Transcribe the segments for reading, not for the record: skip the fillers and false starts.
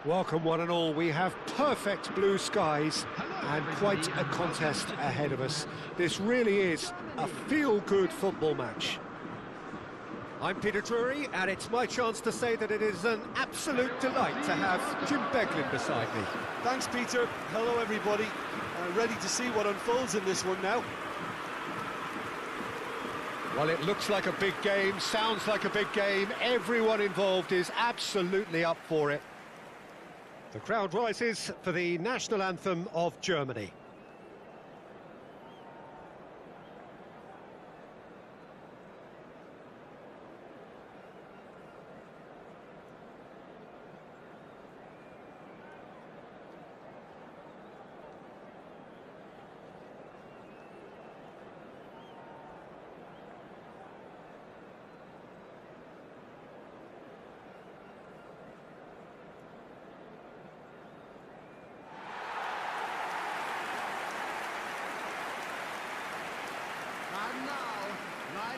Welcome one and all. We have perfect blue skies and quite a contest ahead of us. This really is a feel-good football match. I'm Peter Drury, and it's my chance to say that it is an absolute delight to have Jim Beglin beside me. Thanks, Peter. Hello, everybody. Ready to see what unfolds in this one now. Well, it looks like a big game, sounds like a big game. Everyone involved is absolutely up for it. The crowd rises for the national anthem of Germany.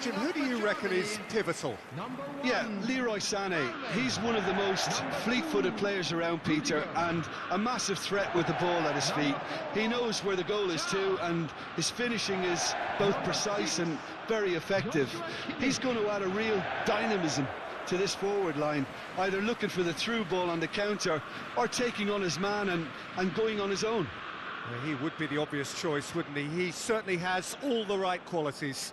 Jim, who do you reckon is pivotal? Yeah, Leroy Sané. He's one of the most fleet-footed players around, Peter, and a massive threat with the ball at his feet. He knows where the goal is too, and his finishing is both precise and very effective. He's going to add a real dynamism to this forward line, either looking for the through ball on the counter or taking on his man and going on his own. Well, he would be the obvious choice, wouldn't he? He certainly has all the right qualities.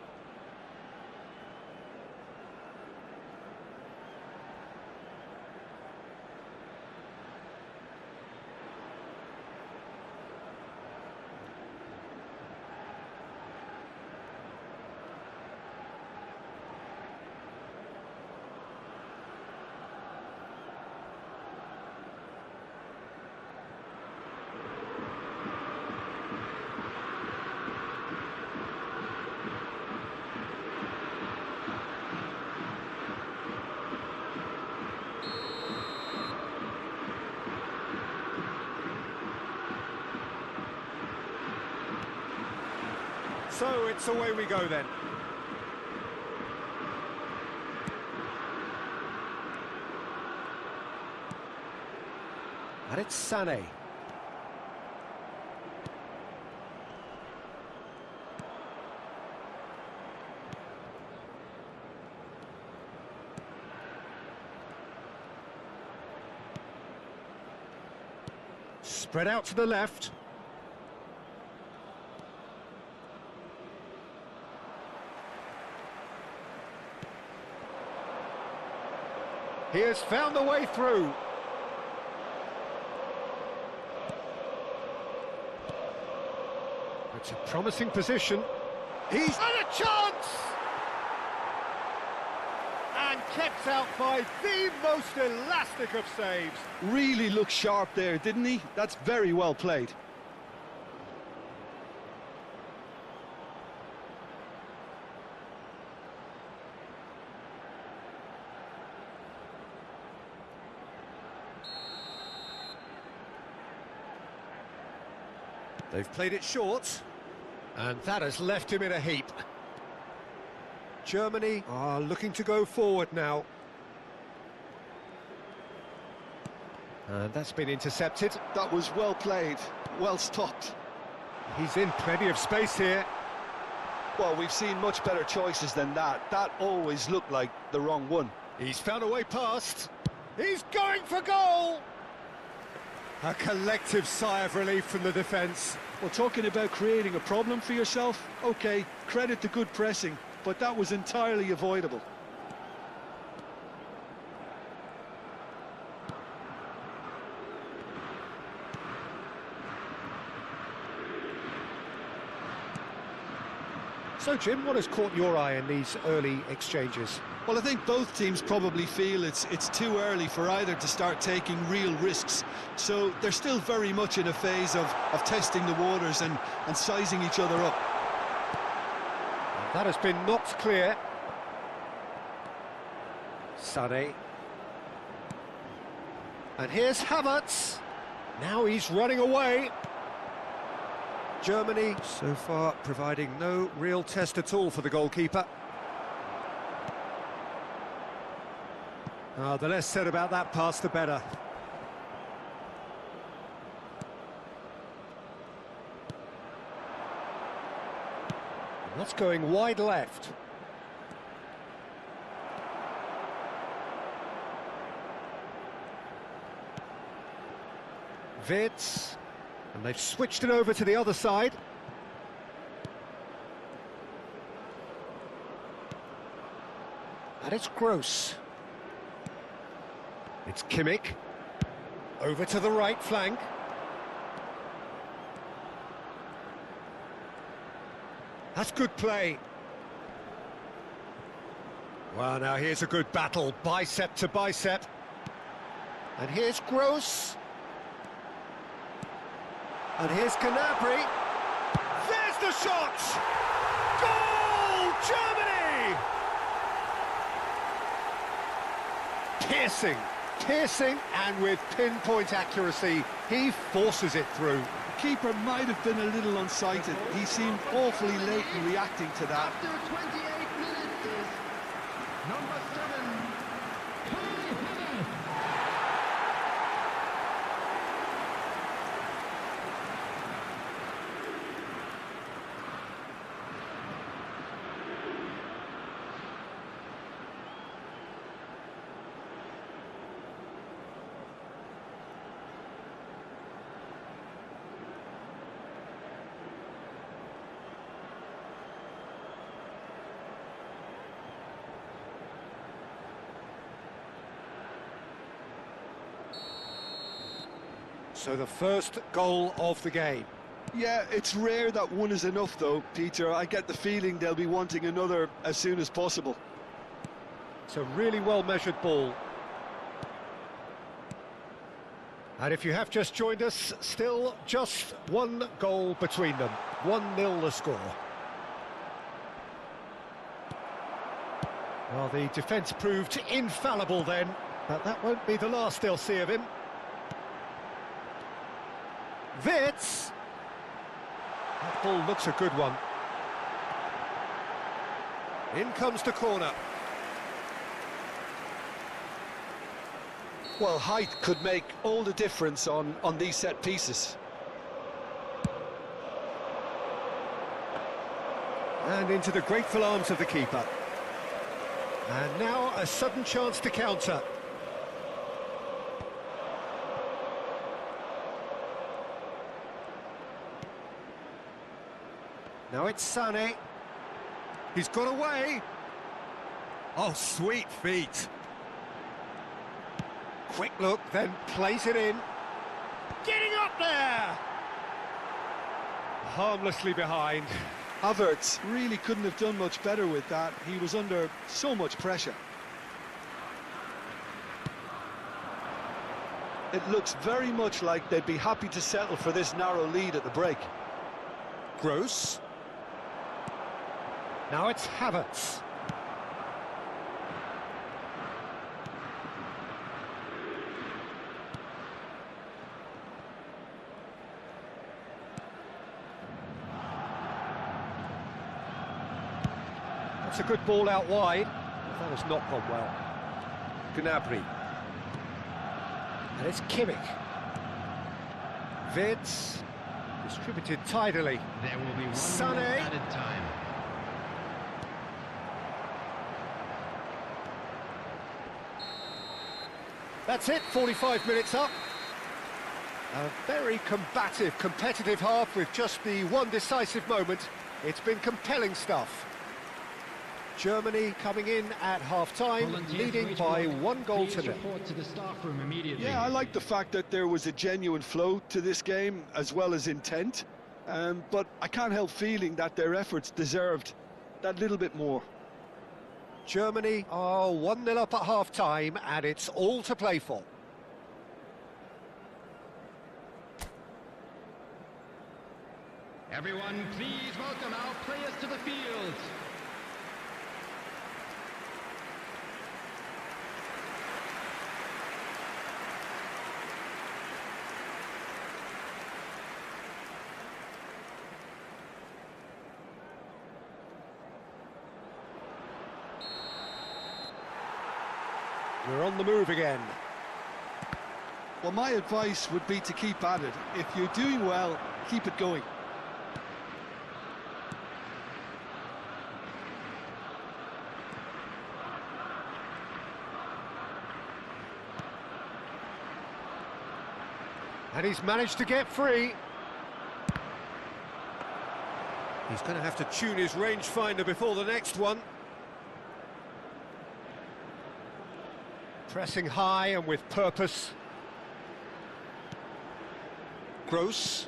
So it's away we go then. And it's Sané. Spread out to the left. He has found the way through. It's a promising position. He's had a chance! And kept out by the most elastic of saves. Really looked sharp there, didn't he? That's very well played. They've played it short, and that has left him in a heap. Germany are looking to go forward now. And that's been intercepted. That was well played, well stopped. He's in plenty of space here. Well, we've seen much better choices than that. That always looked like the wrong one. He's found a way past. He's going for goal! A collective sigh of relief from the defence. Well, talking about creating a problem for yourself, OK, credit to good pressing, but that was entirely avoidable. So, Jim, what has caught your eye in these early exchanges? Well, I think both teams probably feel it's too early for either to start taking real risks. So they're still very much in a phase of testing the waters and sizing each other up. That has been knocked clear. Sané. And here's Havertz. Now he's running away. Germany, so far, providing no real test at all for the goalkeeper. The less said about that pass, the better. That's going wide left. Vitz, and they've switched it over to the other side. And it's Gross. It's Kimmich. Over to the right flank. That's good play. Well, now here's a good battle, bicep to bicep. And here's Gross. And here's Gnabry. There's the shot! Goal, Germany! Piercing, and with pinpoint accuracy, he forces it through. The keeper might have been a little unsighted. He seemed awfully late in reacting to that. After 28 minutes is number 7. So the first goal of the game. Yeah, it's rare that one is enough though, Peter. I get the feeling they'll be wanting another as soon as possible. It's a really well-measured ball. And if you have just joined us, still just one goal between them. 1-0 the score. Well, the defence proved infallible then, but that won't be the last they'll see of him. Vitz! That ball looks a good one. In comes the corner. Well, height could make all the difference on these set pieces. And into the grateful arms of the keeper. And now a sudden chance to counter. Now it's Sané. He's got away. Oh, sweet feet. Quick look, then plays it in. Getting up there! Harmlessly behind. Havertz really couldn't have done much better with that. He was under so much pressure. It looks very much like they'd be happy to settle for this narrow lead at the break. Gross. Now it's Havertz. That's a good ball out wide. That has not gone well. Gnabry. And it's Kimmich. Vitz. Distributed tidily. There will be one Sané. added time. That's it, 45 minutes up. A very combative, competitive half with just the one decisive moment. It's been compelling stuff. Germany coming in at half-time, leading by 1-0. Yeah, I like the fact that there was a genuine flow to this game, as well as intent. But I can't help feeling that their efforts deserved that little bit more. Germany are 1-0 up at half-time, and it's all to play for. Everyone, please welcome our players to the field. We're on the move again. Well, my advice would be to keep at it. If you're doing well, keep it going. And he's managed to get free. He's going to have to tune his rangefinder before the next one. Pressing high and with purpose. Gross.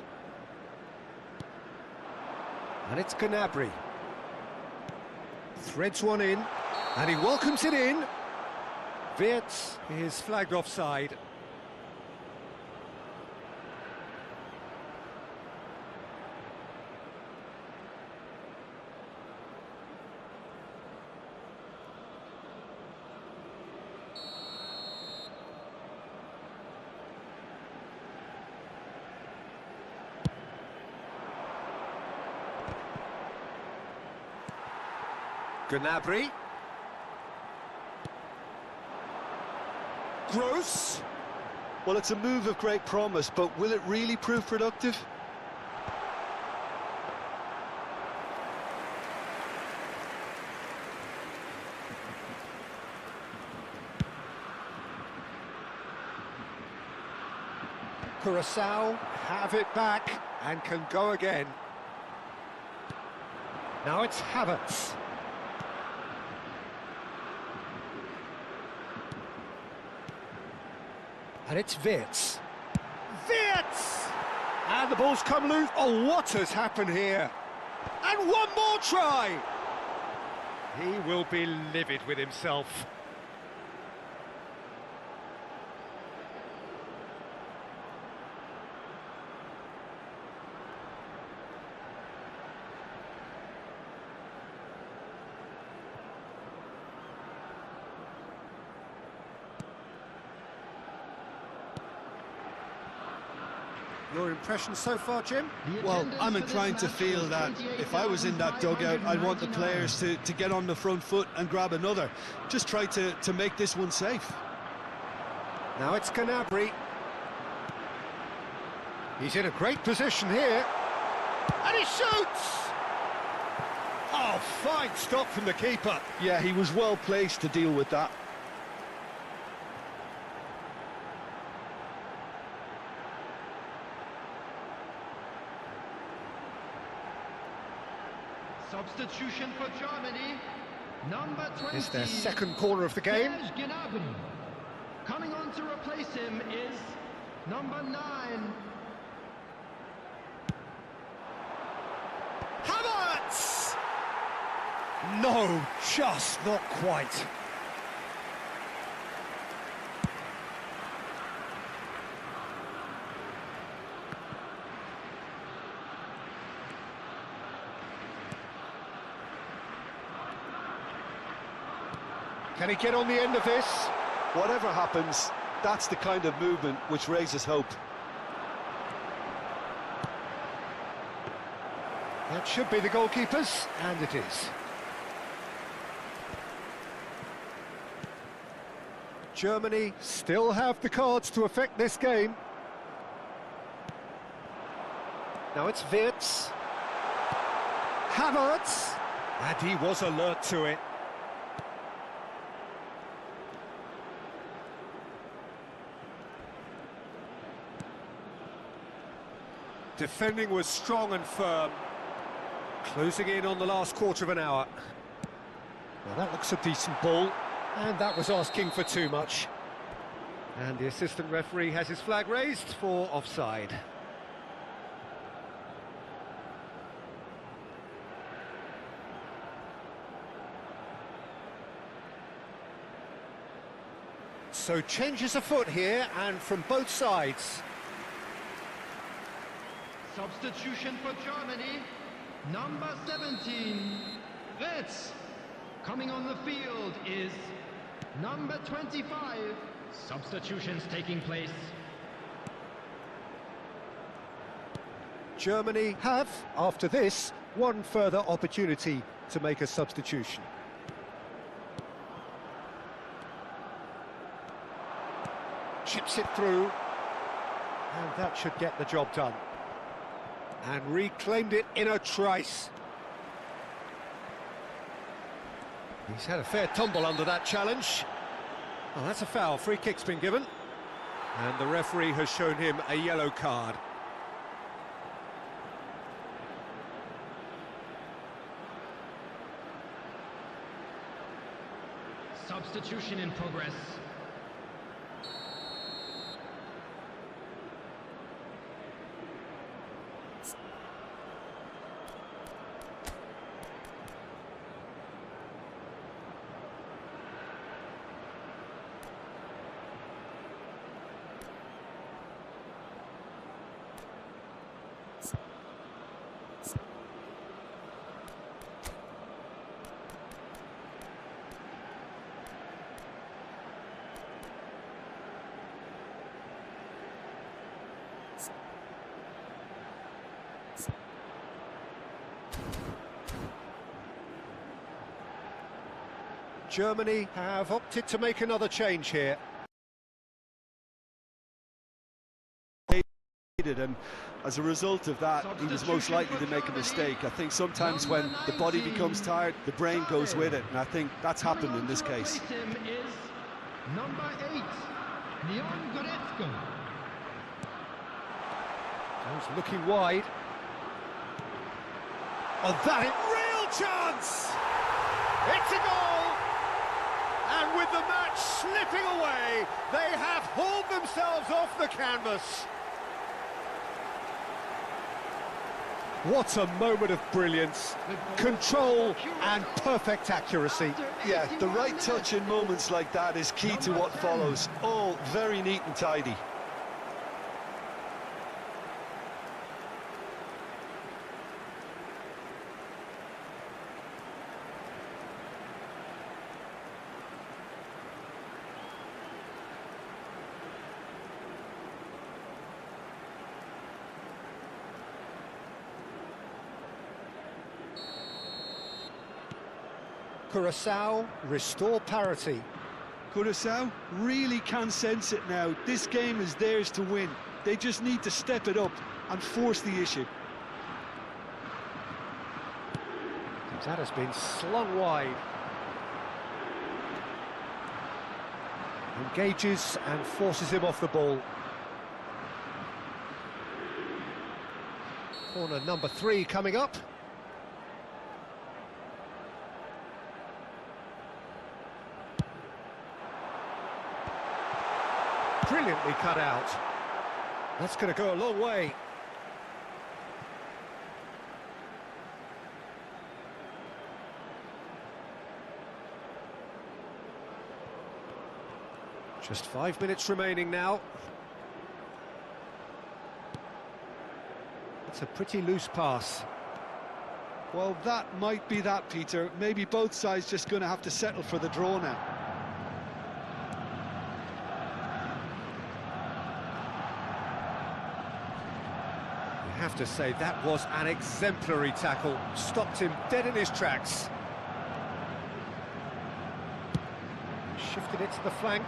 And it's Gnabry. Threads one in, and he welcomes it in. Wirtz is flagged offside. Gnabry. Gross. Well, it's a move of great promise, but will it really prove productive? Curaçao have it back and can go again. Now it's Havertz. And it's Wirtz. Wirtz! And the ball's come loose. Oh, what has happened here? And one more try! He will be livid with himself. Your impression so far, Jim? Well, I'm inclined to feel that if I was in that dugout, I'd want the players to get on the front foot and grab another. Just try to make this one safe. Now it's Gnabry. He's in a great position here. And he shoots! Oh, fine stop from the keeper. Yeah, he was well placed to deal with that. Substitution for Germany, number 20. It's their second corner of the game. Gnabry. Coming on to replace him is number 9. Havertz! No, just not quite. Can he get on the end of this? Whatever happens, that's the kind of movement which raises hope. That should be the goalkeeper's, and it is. Germany still have the cards to affect this game. Now it's Wirtz. Havertz. And he was alert to it. Defending was strong and firm. Closing in on the last quarter of an hour. Well, that looks a decent ball, and that was asking for too much. And the assistant referee has his flag raised for offside. So changes afoot here, and from both sides. Substitution for Germany, number 17, Wirtz. Coming on the field is number 25. Substitutions taking place. Germany have, after this, one further opportunity to make a substitution. Chips it through, and that should get the job done. And reclaimed it in a trice. He's had a fair tumble under that challenge. Oh, that's a foul. Free kick's been given. And the referee has shown him a yellow card. Substitution in progress. Germany have opted to make another change here. And as a result of that, he was most likely to make a mistake. I think sometimes when the body becomes tired, the brain goes with it, and I think that's happened in this case. Number 8, Leon Goretzka. He's looking wide. Oh, that is real chance! It's a goal! And with the match slipping away, they have hauled themselves off the canvas. What a moment of brilliance, control and perfect accuracy. Yeah, the right touch in moments like that is key to what follows. All very neat and tidy. Curaçao restore parity. Curaçao really can sense it now. This game is theirs to win. They just need to step it up and force the issue. That has been slung wide. Engages and forces him off the ball. Corner number 3 coming up. Brilliantly cut out. That's going to go a long way. Just 5 minutes remaining now. It's a pretty loose pass. Well, that might be that, Peter. Maybe both sides just going to have to settle for the draw now. Have to say that was an exemplary tackle, stopped him dead in his tracks. Shifted it to the flank.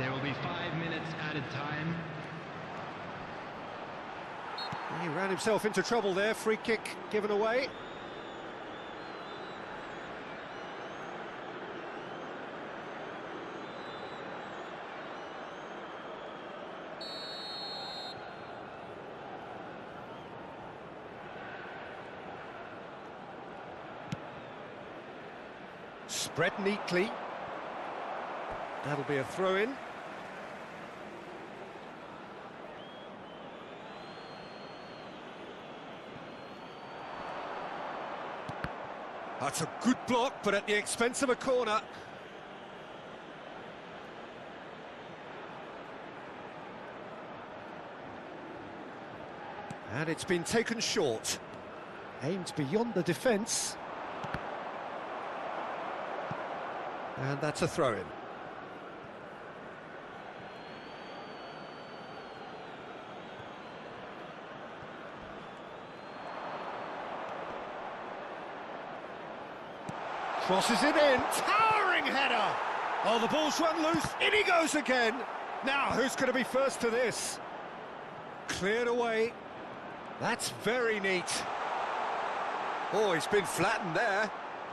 There will be 5 minutes added time. He ran himself into trouble there, free kick given away. Spread neatly. That'll be a throw-in. That's a good block, but at the expense of a corner. And it's been taken short. Aimed beyond the defence. And that's a throw-in. Crosses it in, towering header! Oh, the ball's run loose, in he goes again! Now, who's going to be first to this? Cleared away. That's very neat. Oh, he's been flattened there.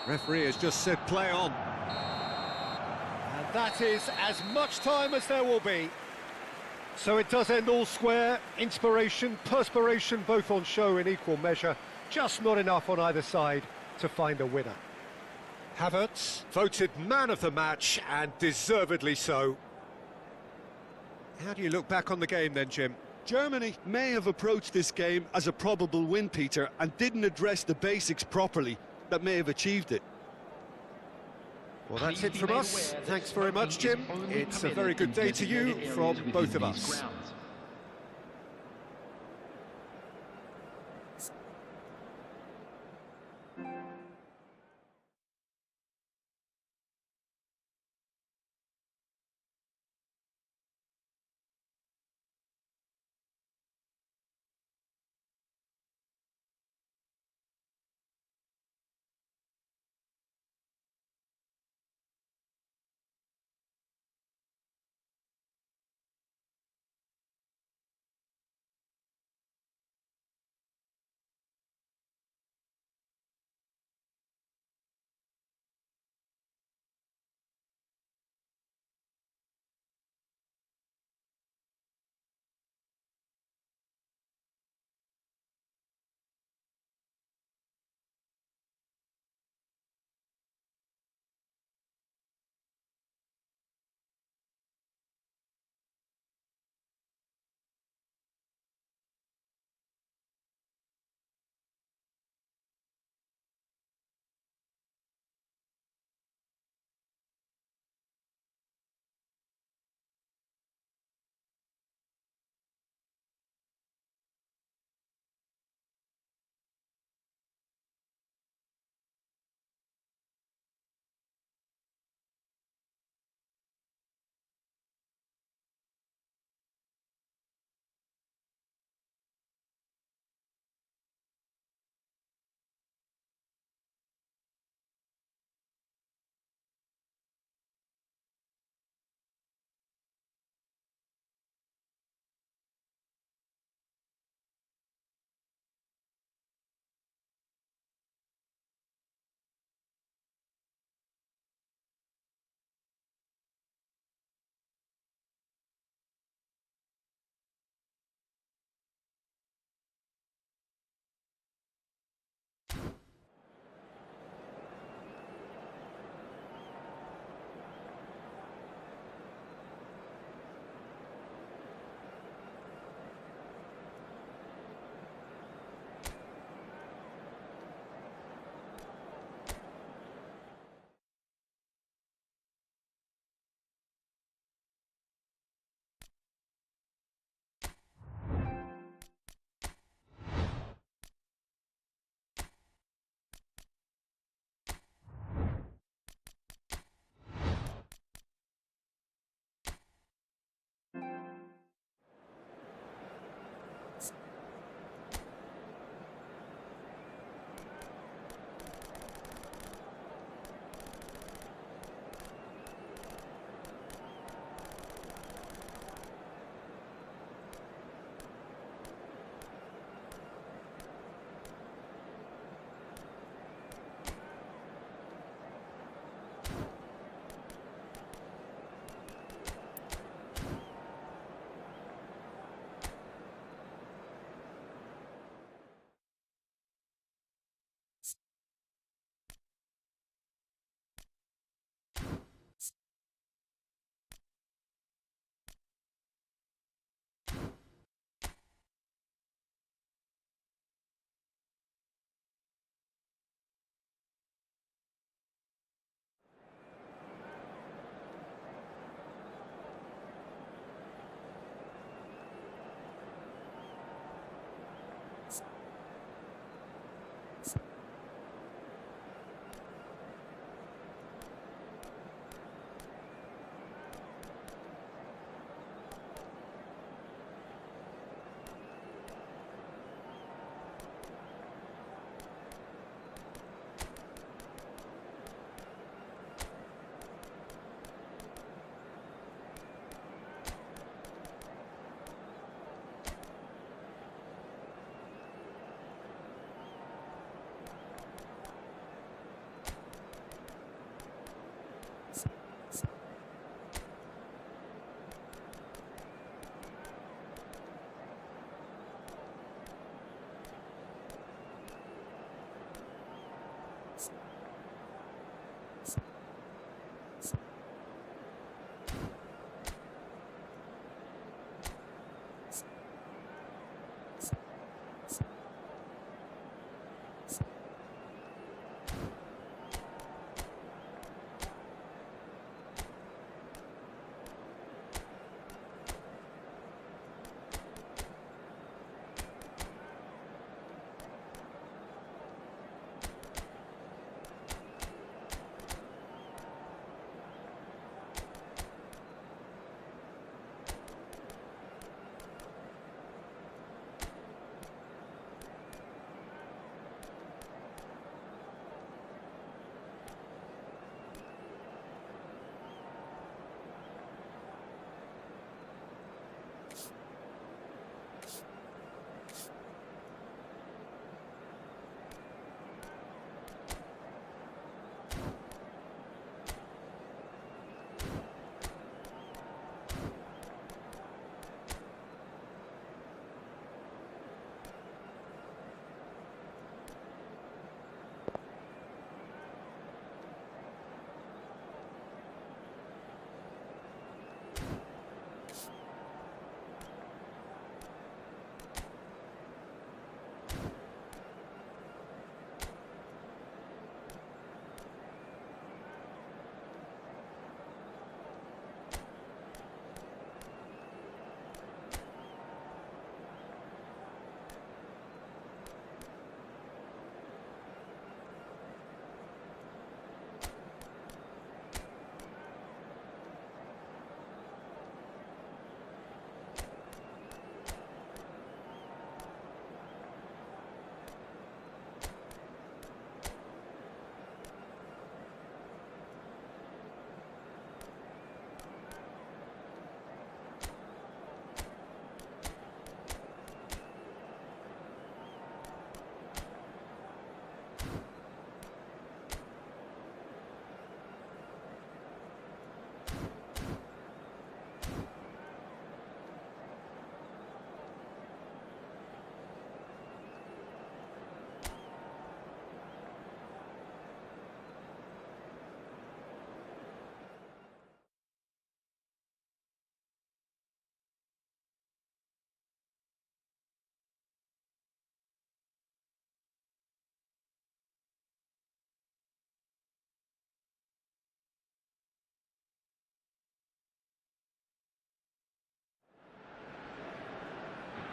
Referee has just said play on. And that is as much time as there will be. So it does end all square. Inspiration, perspiration, both on show in equal measure. Just not enough on either side to find a winner. Havertz, voted man of the match, and deservedly so. How do you look back on the game then, Jim? Germany may have approached this game as a probable win, Peter, and didn't address the basics properly that may have achieved it. Well, that's it from us. Thanks very much, Jim. It's a very good day to you from both of us.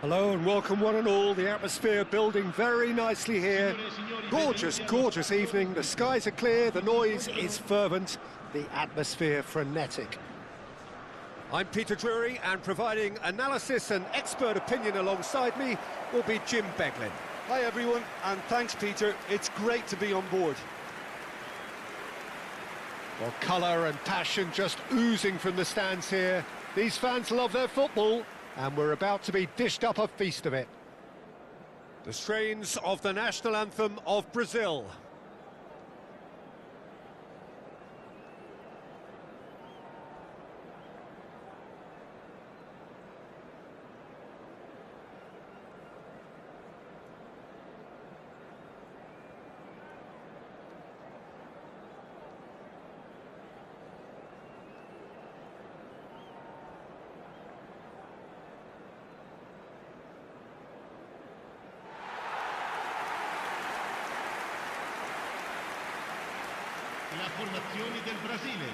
Hello and welcome one and all. The atmosphere building very nicely here. Gorgeous, gorgeous evening. The skies are clear, the noise is fervent, the atmosphere frenetic. I'm Peter Drury, and providing analysis and expert opinion alongside me will be Jim Beglin. Hi everyone, and thanks Peter, it's great to be on board. Well, colour and passion just oozing from the stands here. These fans love their football, and we're about to be dished up a feast of it. The strains of the national anthem of Brazil.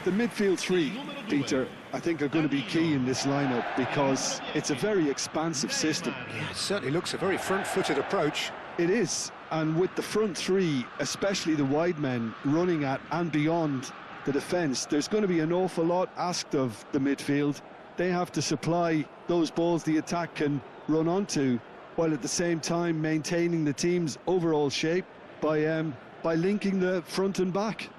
The midfield three, Peter, I think are going to be key in this lineup because it's a very expansive system. Yeah, it certainly looks a very front-footed approach. It is, and with the front three, especially the wide men, running at and beyond the defence, there's going to be an awful lot asked of the midfield. They have to supply those balls the attack can run onto, while at the same time maintaining the team's overall shape by linking the front and back.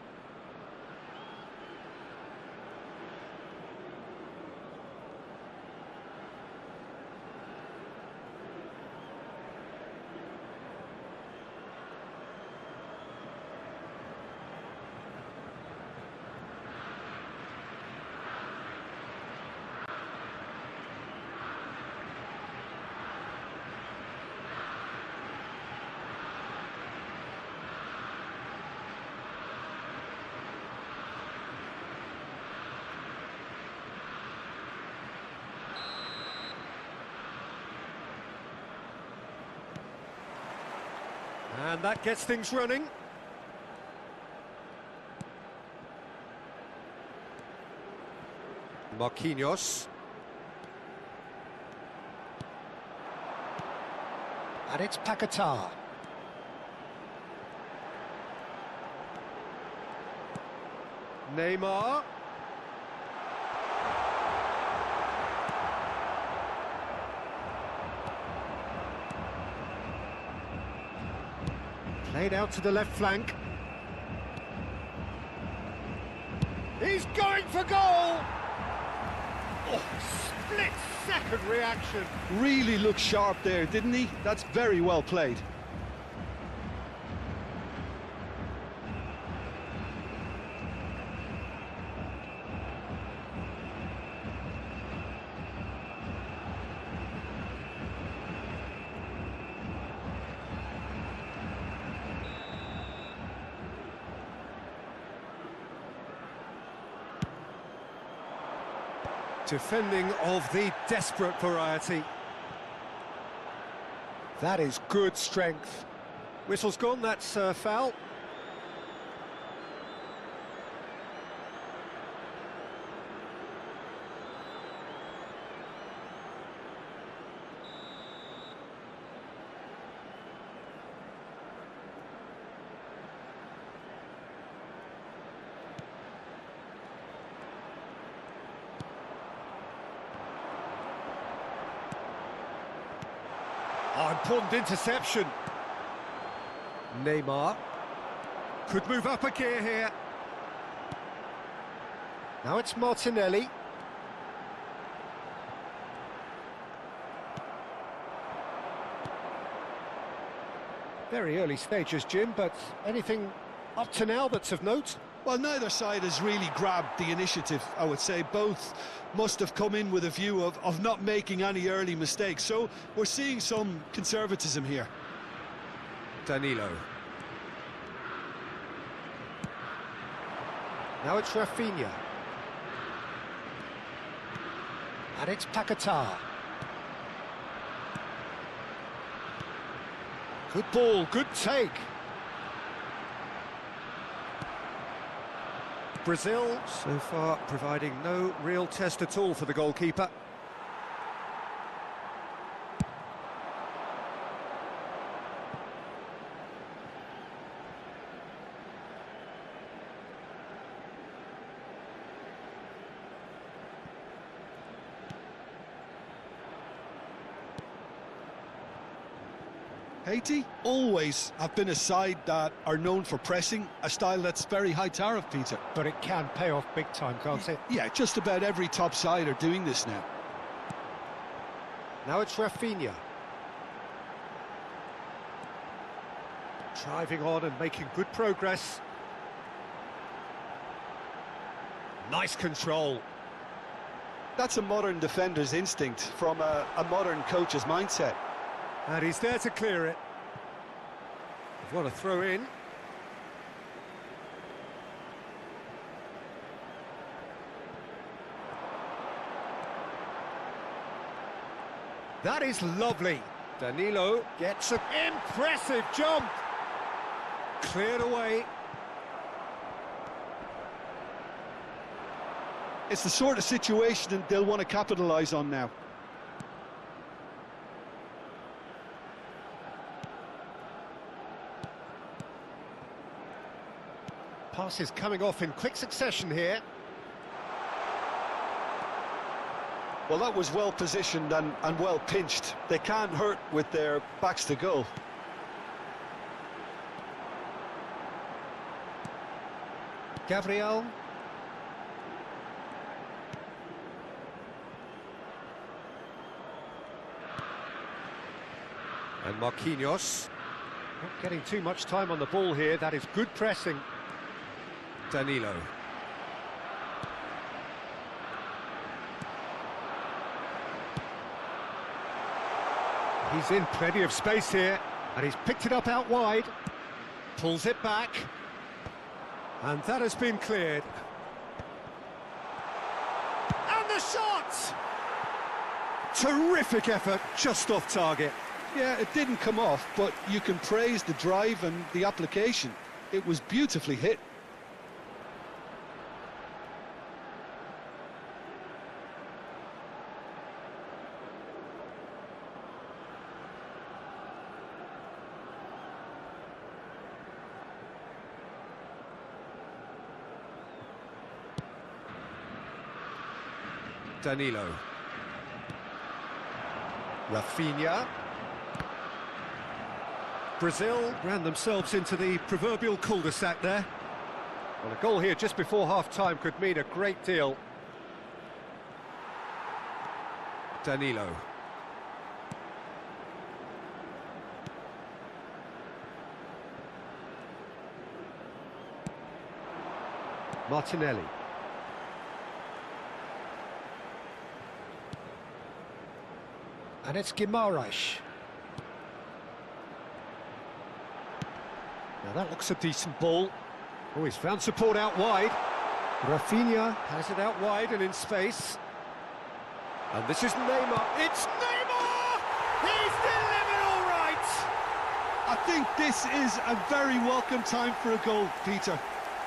And that gets things running. Marquinhos. And it's Paquetá. Neymar. Played out to the left flank. He's going for goal! Oh, split-second reaction. Really looked sharp there, didn't he? That's very well played. Defending of the desperate variety. That is good strength. Whistle's gone, that's foul. Oh, important interception. Neymar could move up a gear here. Now it's Martinelli. Very early stages, Jim, but anything up to now that's of note? Well, neither side has really grabbed the initiative, I would say. Both must have come in with a view of not making any early mistakes. So we're seeing some conservatism here. Danilo. Now it's Rafinha. And it's Paquetá. Good ball, good take. Brazil, so far, providing no real test at all for the goalkeeper. Haiti always have been a side that are known for pressing, a style that's very high tariff, Peter. But it can pay off big time, can't it? Yeah, just about every top side are doing this now. Now it's Rafinha. Driving on and making good progress. Nice control. That's a modern defender's instinct from a modern coach's mindset. And he's there to clear it. What a throw in. That is lovely. Danilo gets an impressive jump. Cleared away. It's the sort of situation that they'll want to capitalise on now. Passes coming off in quick succession here. Well, that was well positioned and well pinched. They can't hurt with their backs to goal. Gabriel. And Marquinhos. Not getting too much time on the ball here. That is good pressing. Danilo. He's in plenty of space here, and he's picked it up out wide. Pulls it back. And that has been cleared. And the shot! Terrific effort, just off target. Yeah, it didn't come off, but you can praise the drive and the application. It was beautifully hit. Danilo. Rafinha. Brazil ran themselves into the proverbial cul-de-sac there. Well, a goal here just before half-time could mean a great deal. Danilo. Martinelli. And it's Guimaraes. Now that looks a decent ball. Oh, he's found support out wide. Rafinha has it out wide and in space. And this is Neymar. It's Neymar! He's delivered all right! I think this is a very welcome time for a goal, Peter.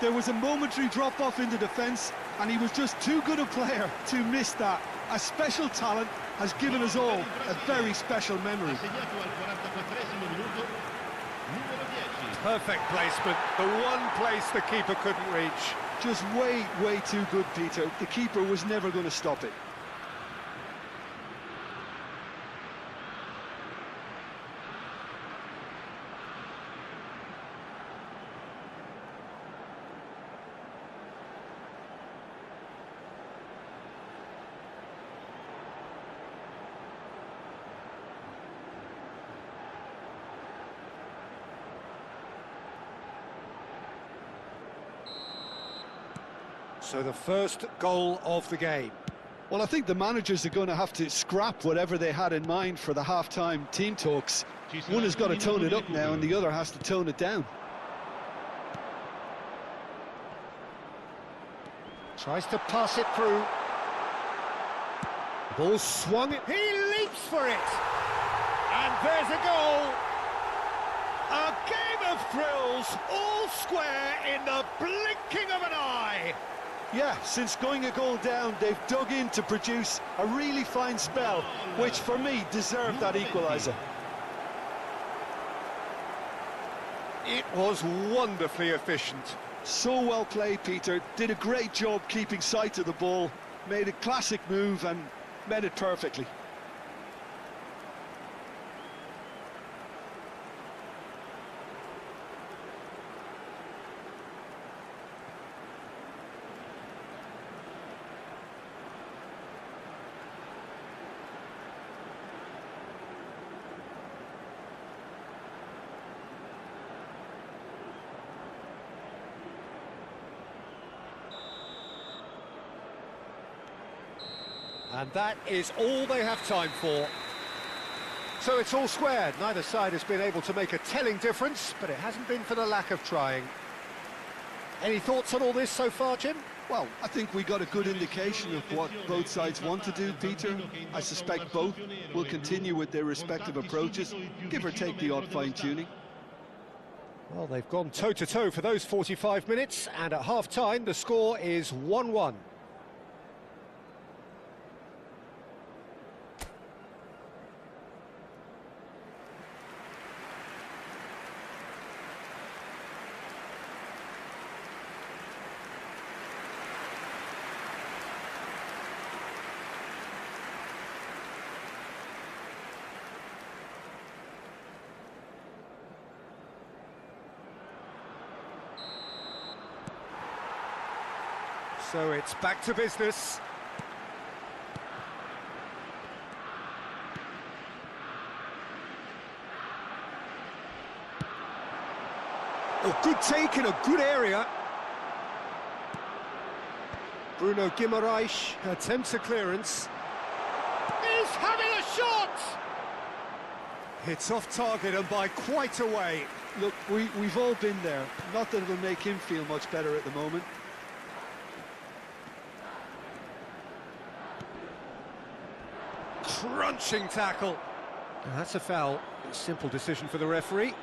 There was a momentary drop-off in the defence, and he was just too good a player to miss that. A special talent has given us all a very special memory. Perfect placement, the one place the keeper couldn't reach. Just way, way too good, Peter. The keeper was never going to stop it. So the first goal of the game. Well, I think the managers are going to have to scrap whatever they had in mind for the half-time team talks. One has got to tone it up now and the other has to tone it down. Tries to pass it through. Ball swung. He leaps for it. And there's a goal. A game of thrills, all square in the blinking of an eye. Yeah, since going a goal down, they've dug in to produce a really fine spell, which for me deserved that equaliser. It was wonderfully efficient. So well played, Peter. Did a great job keeping sight of the ball, made a classic move and met it perfectly. And that is all they have time for. So it's all squared. Neither side has been able to make a telling difference, but it hasn't been for the lack of trying. Any thoughts on all this so far, Jim? Well, I think we got a good indication of what both sides want to do, Peter. I suspect both will continue with their respective approaches, give or take the odd fine-tuning. Well, they've gone toe-to-toe for those 45 minutes, and at half-time the score is 1-1. So it's back to business. Oh, good take in a good area. Bruno Guimaraes attempts a clearance. He's having a shot! It's off target and by quite a way. Look, we've all been there. Not that it'll make him feel much better at the moment. Crunching tackle. And that's a foul. Simple decision for the referee.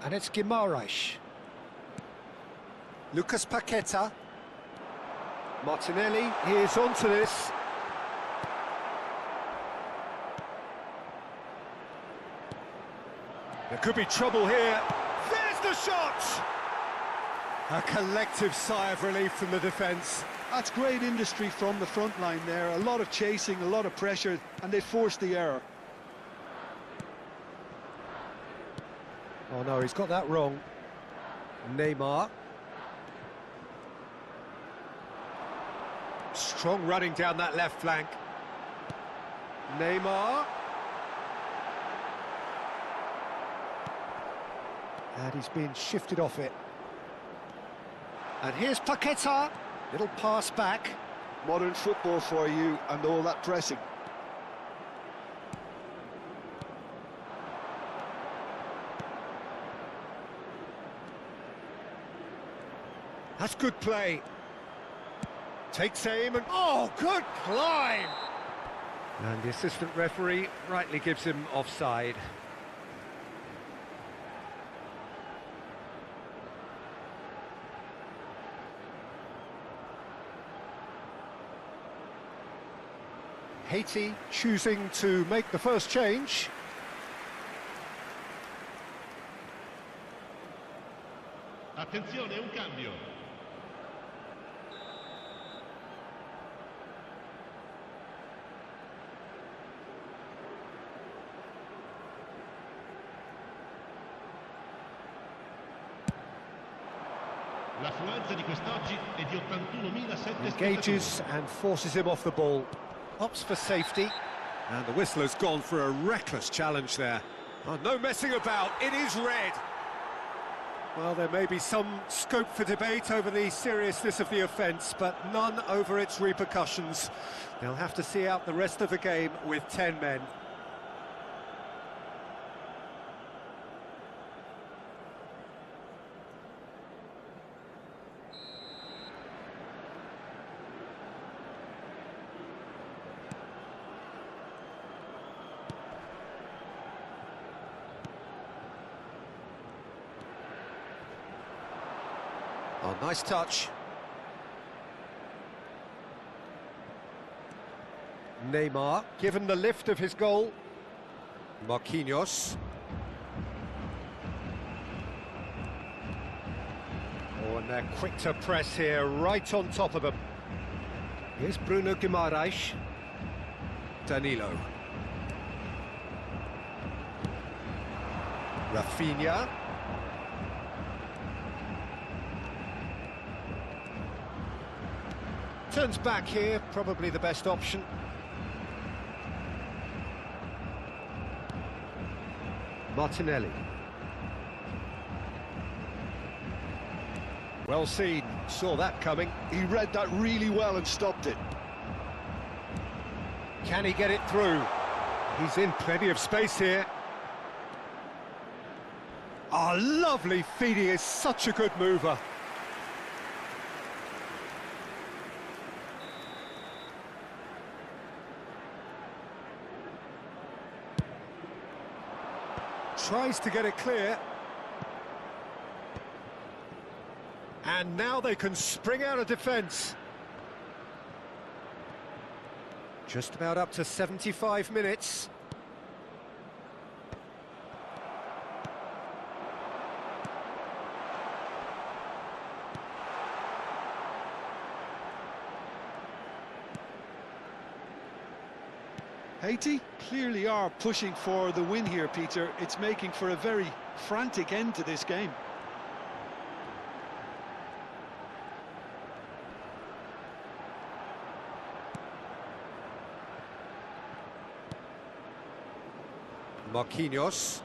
And it's Guimaraes. Lucas Paqueta. Martinelli, he is onto this. There could be trouble here. There's the shot! A collective sigh of relief from the defence. That's great industry from the front line there. A lot of chasing, a lot of pressure, and they forced the error. Oh no, he's got that wrong. Neymar. Strong running down that left flank. Neymar. And he's been shifted off it. And here's Paqueta. Little pass back. Modern football for you and all that pressing. That's good play. Takes aim and... oh, good climb! And the assistant referee rightly gives him offside. Haiti choosing to make the first change. Attenzione, un cambio. L'affluenza di quest'oggi è di 81.007 Engages and forces him off the ball. Opts for safety. And the whistler's gone for a reckless challenge there. Oh, no messing about, it is red. Well, there may be some scope for debate over the seriousness of the offence, but none over its repercussions. They'll have to see out the rest of the game with 10 men. Oh, nice touch. Neymar, given the lift of his goal. Marquinhos. Oh, and they're quick to press here, right on top of him. Here's Bruno Guimaraes. Danilo. Rafinha. Turns back here, probably the best option. Martinelli. Well seen, saw that coming. He read that really well and stopped it. Can he get it through? He's in plenty of space here. Oh, lovely feed, he is such a good mover. Tries to get it clear. And now they can spring out of defence. Just about up to 75 minutes. Haiti clearly are pushing for the win here, Peter. It's making for a very frantic end to this game. Marquinhos.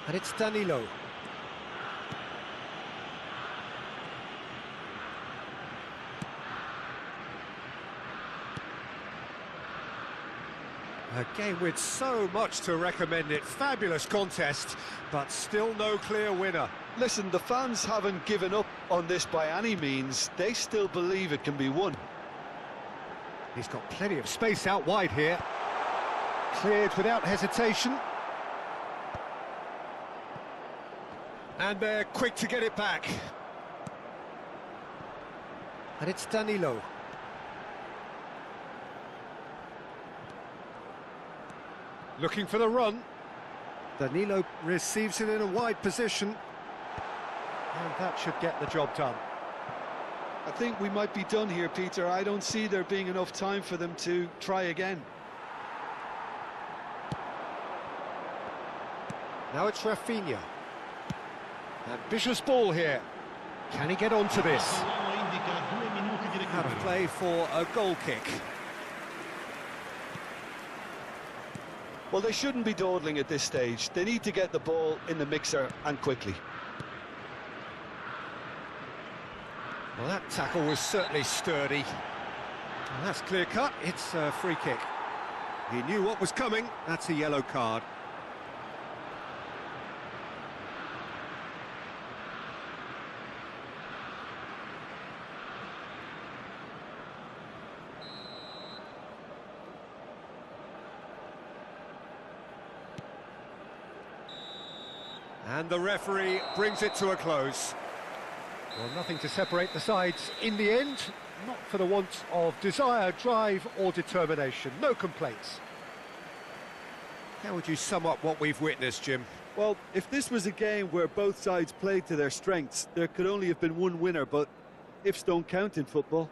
And it's Danilo. A game with so much to recommend it. Fabulous contest, but still no clear winner. Listen, the fans haven't given up on this by any means. They still believe it can be won. He's got plenty of space out wide here. Cleared without hesitation. And they're quick to get it back. And it's Danilo. Looking for the run. Danilo receives it in a wide position. And that should get the job done. I think we might be done here, Peter. I don't see there being enough time for them to try again. Now it's Rafinha. Ambitious ball here. Can he get onto this? Out of play for a goal kick. Well, they shouldn't be dawdling at this stage. They need to get the ball in the mixer and quickly. Well, that tackle was certainly sturdy. Well, that's clear cut. It's a free kick. He knew what was coming. That's a yellow card. And the referee brings it to a close. Well, nothing to separate the sides in the end, not for the want of desire, drive or determination. No complaints. How would you sum up what we've witnessed, Jim? Well, if this was a game where both sides played to their strengths, there could only have been one winner, but ifs don't count in football.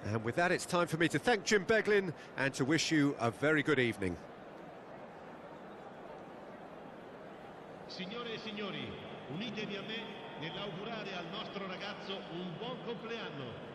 And with that, it's time for me to thank Jim Beglin and to wish you a very good evening. Signore e signori, unitevi a me nell'augurare al nostro ragazzo un buon compleanno.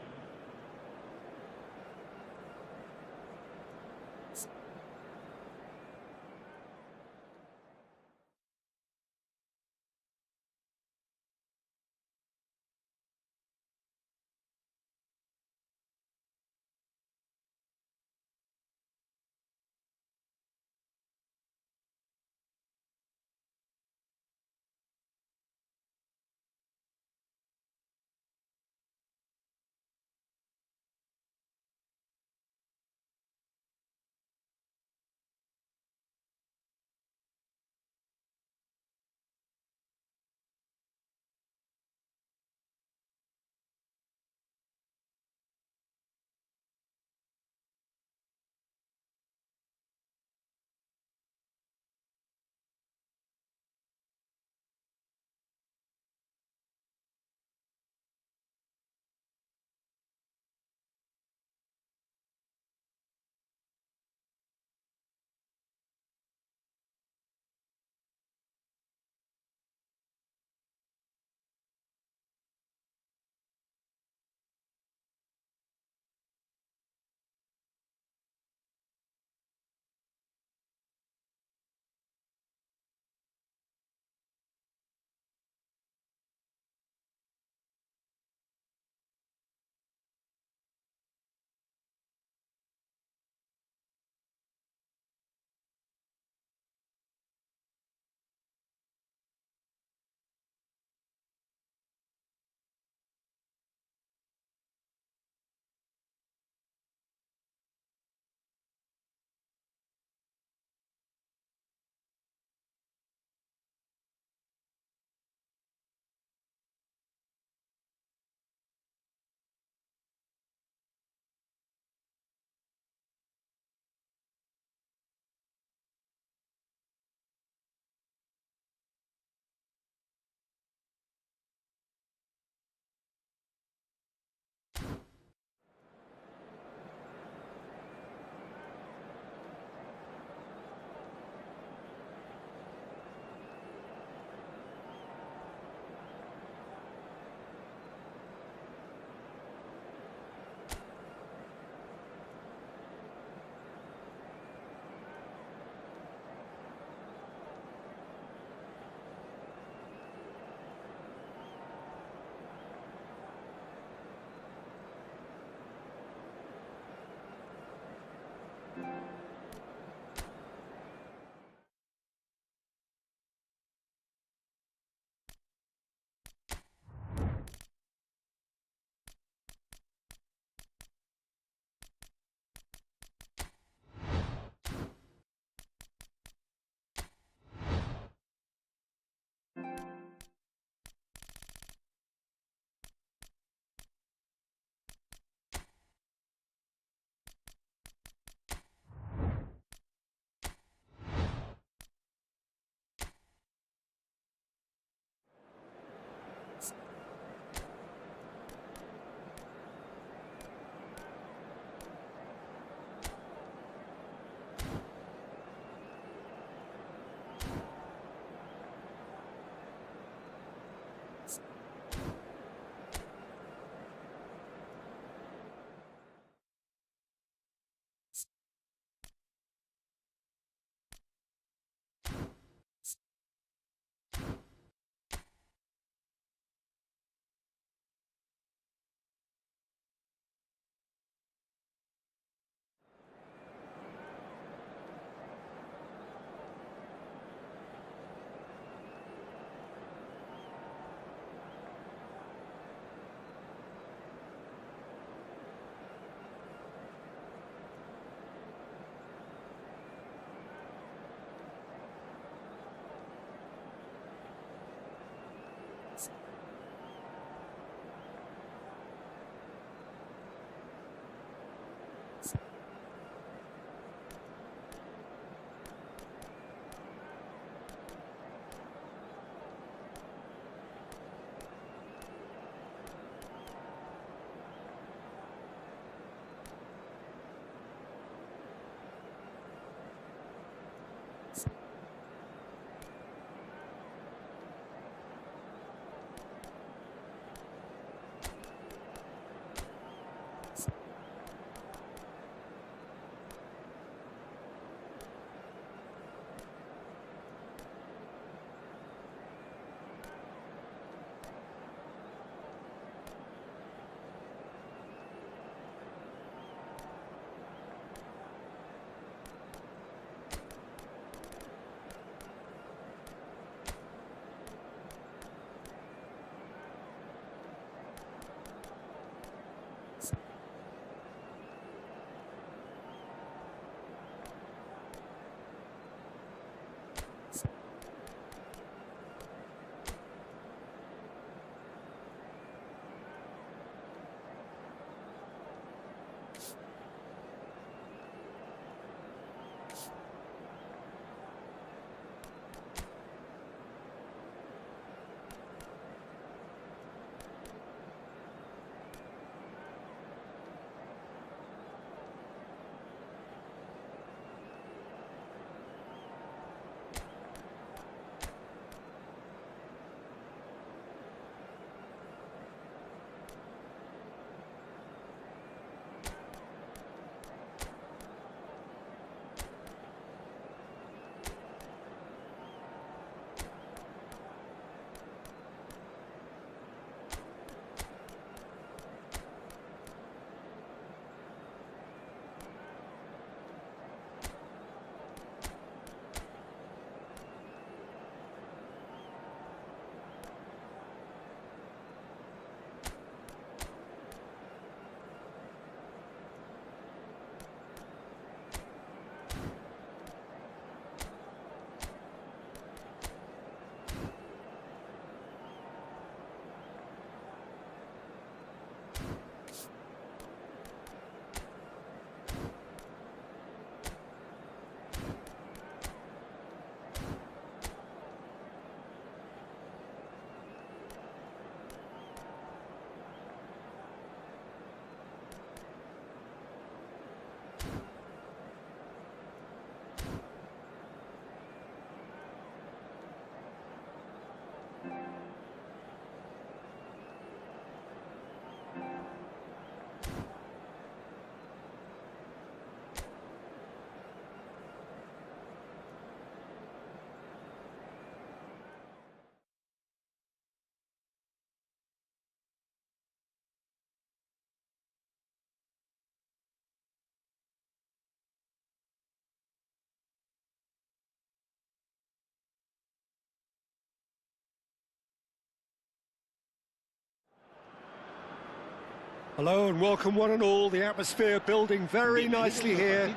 Hello and welcome one and all. The atmosphere building very nicely here.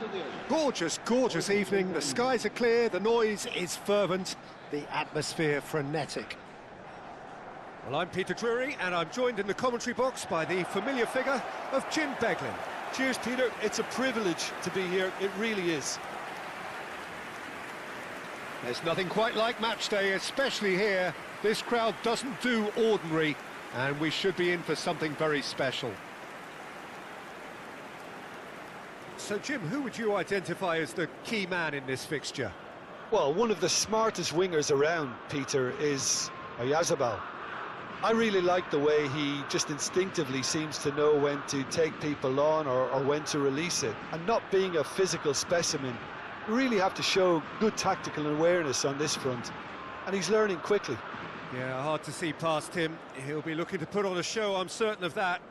Gorgeous, gorgeous evening. The skies are clear, the noise is fervent, the atmosphere frenetic. Well, I'm Peter Drury and I'm joined in the commentary box by the familiar figure of Jim Beglin. Cheers, Peter. It's a privilege to be here. It really is. There's nothing quite like match day, especially here. This crowd doesn't do ordinary, and we should be in for something very special. So, Jim, who would you identify as the key man in this fixture? Well, one of the smartest wingers around, Peter, is Oyarzabal. I really like the way he just instinctively seems to know when to take people on or when to release it. And not being a physical specimen, you really have to show good tactical awareness on this front. And he's learning quickly. Yeah, hard to see past him. He'll be looking to put on a show, I'm certain of that.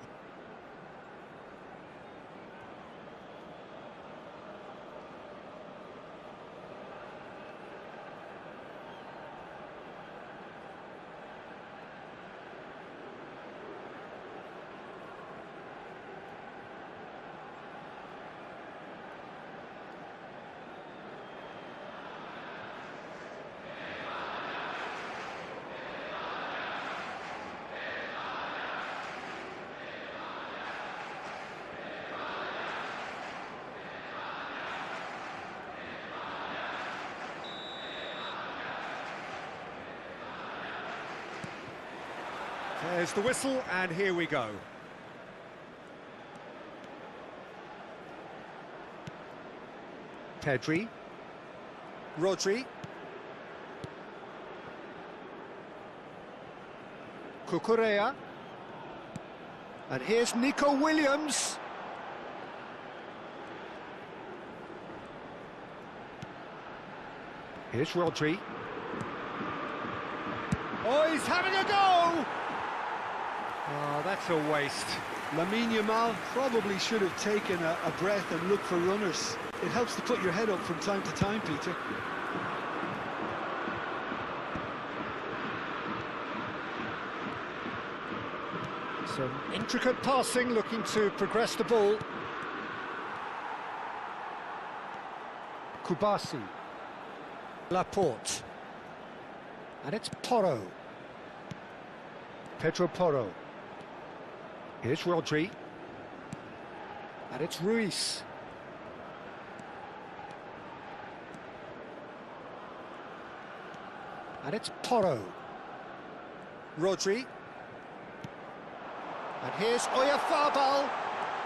There's the whistle, and here we go. Pedri. Rodri. Cucurella. And here's Nico Williams. Here's Rodri. Oh, he's having a go! Oh, that's a waste. Lamine Yamal probably should have taken a breath and looked for runners. It helps to put your head up from time to time, Peter. Some intricate passing, looking to progress the ball. Kubasi. Laporte. And it's Porro. Pedro Porro. Here's Rodri. And it's Ruiz. And it's Porro. Rodri. And here's Oyarzabal.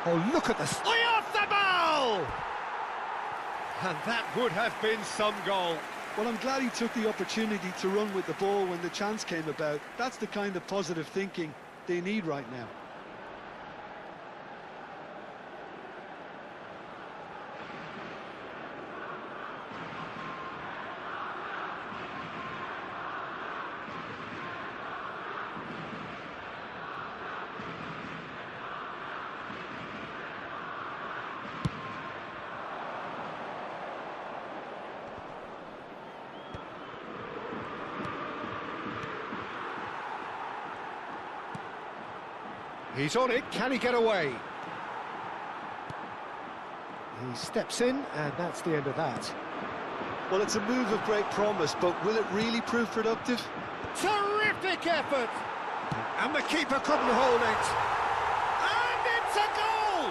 Oh, look at this. Oyarzabal! And that would have been some goal. Well, I'm glad he took the opportunity to run with the ball when the chance came about. That's the kind of positive thinking they need right now. He's on it, can he get away? He steps in, and that's the end of that. Well, it's a move of great promise, but will it really prove productive? Terrific effort! And the keeper couldn't hold it. And it's a goal!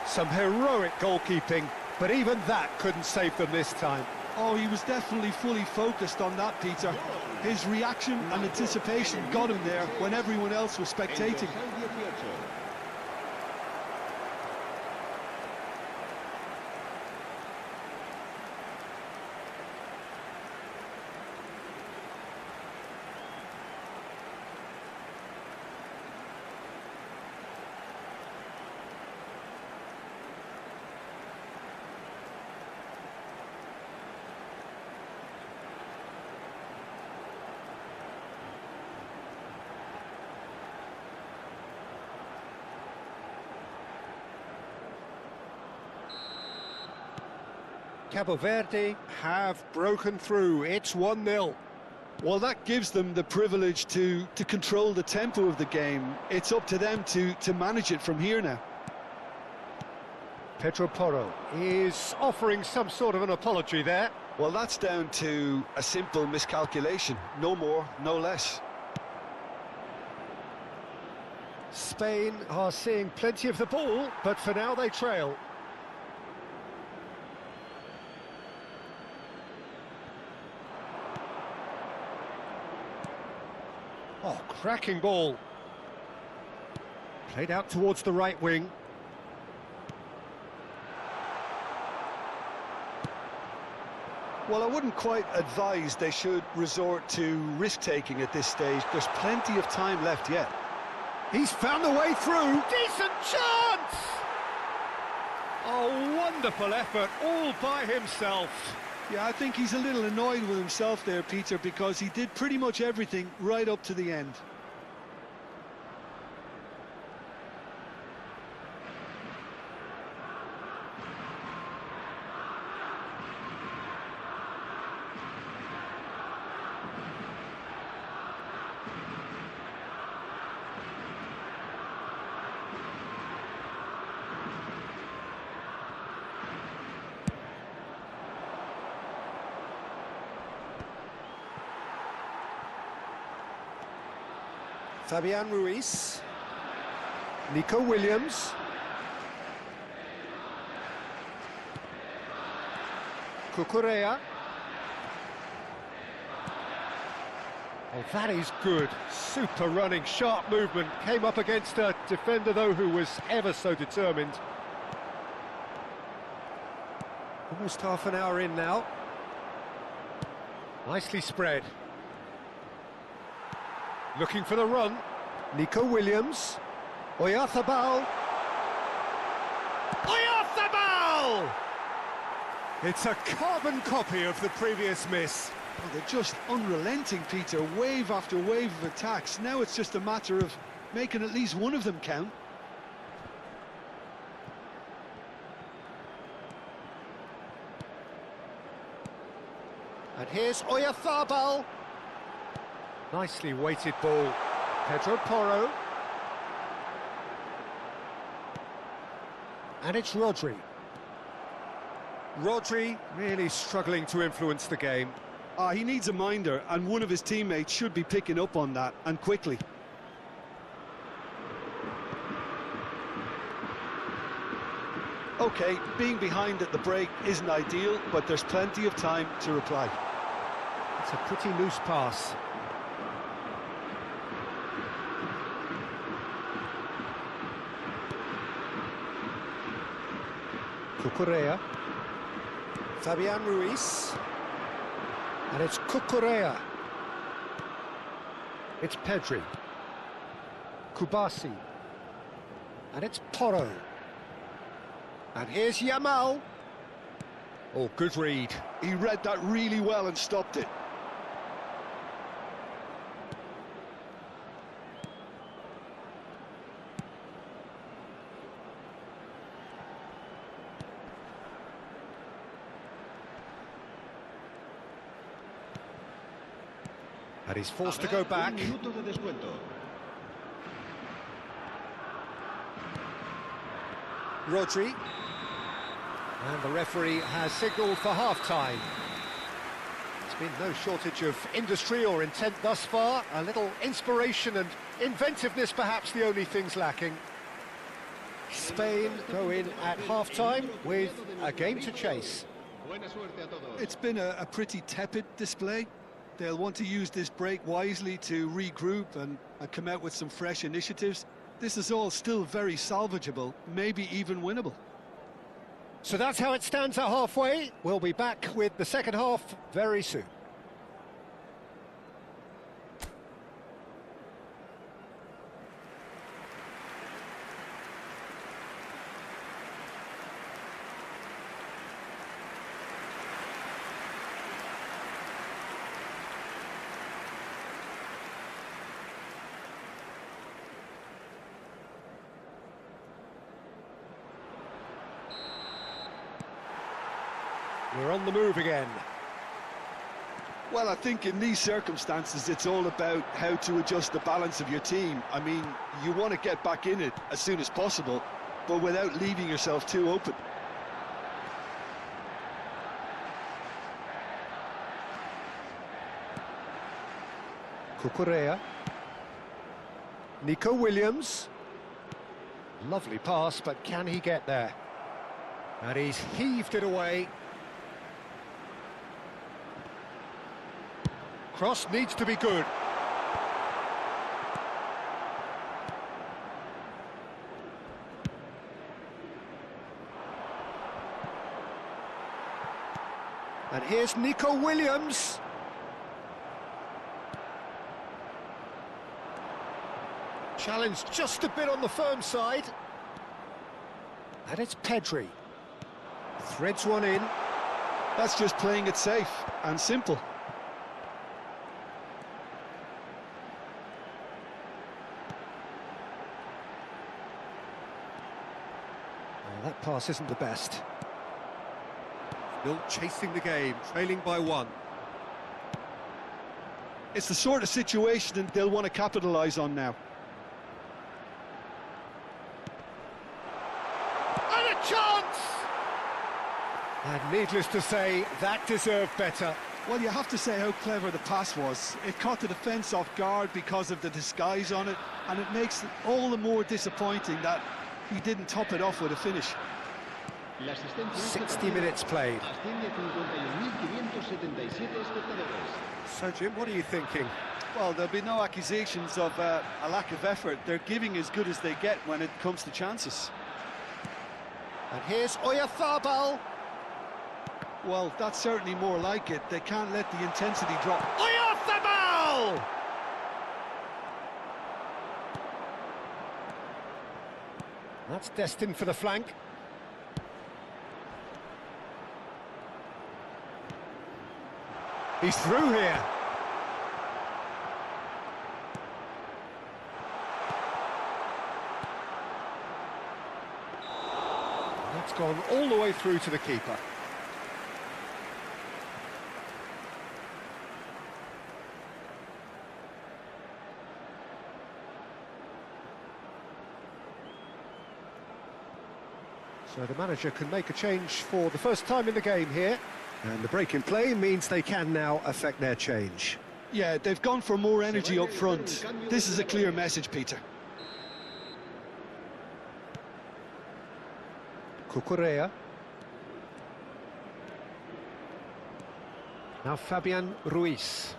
Some heroic goalkeeping, but even that couldn't save them this time. Oh, he was definitely fully focused on that, Peter. His reaction and anticipation got him there when everyone else was spectating. Cabo Verde have broken through. It's 1-0. Well, that gives them the privilege to control the tempo of the game. It's up to them to manage it from here now. Pedro Porro is offering some sort of an apology there. Well, that's down to a simple miscalculation. No more, no less. Spain are seeing plenty of the ball, but for now they trail. Oh, cracking ball. Played out towards the right wing. Well, I wouldn't quite advise they should resort to risk-taking at this stage. There's plenty of time left yet. He's found a way through. Decent chance! Oh, wonderful effort, all by himself. Yeah, I think he's a little annoyed with himself there, Peter, because he did pretty much everything right up to the end. Fabian Ruiz. Nico Williams. Cucurella. Oh, that is good. Super running, sharp movement. Came up against a defender, though, who was ever so determined. Almost half an hour in now. Nicely spread. Looking for the run. Nico Williams. Oyarzabal. Oyarzabal! It's a carbon copy of the previous miss. Oh, they're just unrelenting, Peter. Wave after wave of attacks. Now it's just a matter of making at least one of them count. And here's Oyarzabal. Nicely weighted ball. Pedro Porro. And it's Rodri. Rodri really struggling to influence the game. He needs a minder, and one of his teammates should be picking up on that, and quickly. OK, being behind at the break isn't ideal, but there's plenty of time to reply. It's a pretty loose pass. Cucurella. Fabian Ruiz. And it's Cucurella. It's Pedri. Kubasi. And it's Porro. And here's Yamal. Oh, good read. He read that really well and stopped it. And he's forced to go back. Rodri. And the referee has signalled for half-time. There's been no shortage of industry or intent thus far. A little inspiration and inventiveness, perhaps the only things lacking. Spain go in at half-time with a game to chase. It's been a pretty tepid display. They'll want to use this break wisely to regroup and come out with some fresh initiatives. This is all still very salvageable, maybe even winnable. So that's how it stands at halfway. We'll be back with the second half very soon. We're on the move again. Well, I think in these circumstances, it's all about how to adjust the balance of your team. I mean, you want to get back in it as soon as possible, but without leaving yourself too open. Cucurella. Nico Williams. Lovely pass, but can he get there? And he's heaved it away. Cross needs to be good. And here's Nico Williams. Challenge just a bit on the firm side. And it's Pedri. Threads one in. That's just playing it safe and simple. That pass isn't the best. Still chasing the game, trailing by one. It's the sort of situation that they'll want to capitalise on now. And a chance! And needless to say, that deserved better. Well, you have to say how clever the pass was. It caught the defence off guard because of the disguise on it, and it makes it all the more disappointing that he didn't top it off with a finish. La asistencia 60 minutes played. asciende a 51.577 espectadores. So, Jim, what are you thinking? Well, there'll be no accusations of a lack of effort. They're giving as good as they get when it comes to chances. And here's Oyarzabal. Well, that's certainly more like it. They can't let the intensity drop. Oyarzabal! That's destined for the flank. He's through here. That's gone all the way through to the keeper. So the manager can make a change for the first time in the game here. And the break in play means they can now affect their change. Yeah, they've gone for more energy up front. This is a clear message, Peter. Cucurella. Now Fabian Ruiz.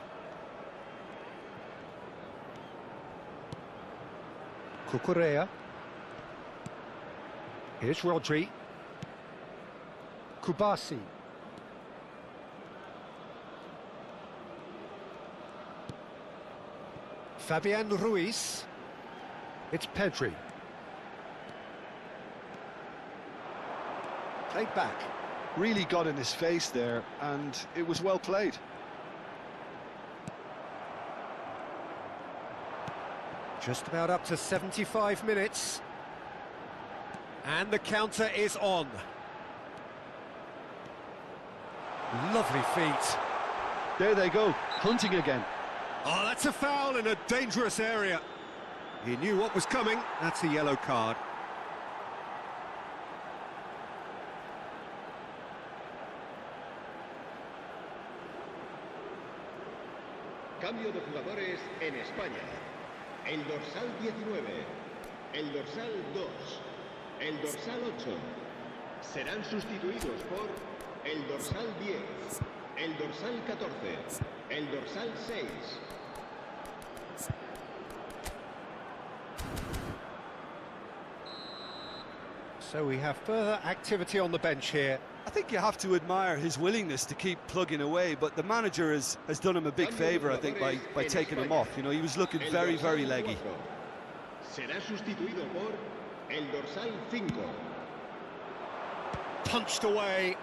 Cucurella. Here's Rodri. Kubasi. Fabian Ruiz. It's Pedri. Played back. Really got in his face there, and it was well played. Just about up to 75 minutes. And the counter is on. Lovely feet. There they go, hunting again. Oh, that's a foul in a dangerous area. He knew what was coming. That's a yellow card. Cambio de jugadores en España. El dorsal 19, el dorsal 2, el dorsal 8 serán sustituidos por el dorsal 10, el dorsal 14, el dorsal 6. So we have further activity on the bench here. I think you have to admire his willingness to keep plugging away, but the manager has done him a big favour, I think, by taking him off. You know, he was looking very, very leggy. Será sustituido por el dorsal 5. Punched away.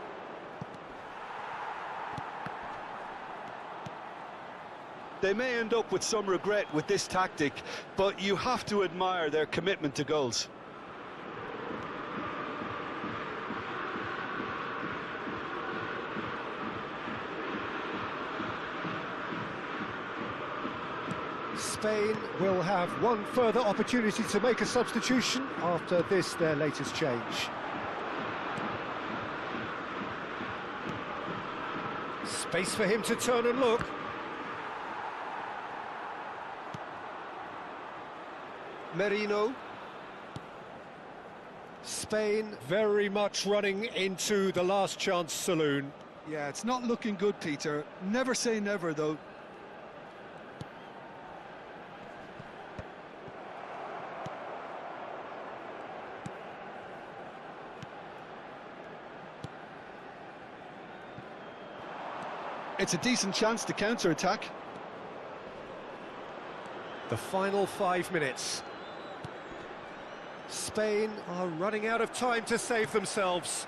They may end up with some regret with this tactic, but you have to admire their commitment to goals. Spain will have one further opportunity to make a substitution after this, their latest change. Space for him to turn and look. Merino. Spain very much running into the last chance saloon. Yeah, it's not looking good, Peter. Never say never, though. It's a decent chance to counter-attack. The final 5 minutes. Spain are running out of time to save themselves.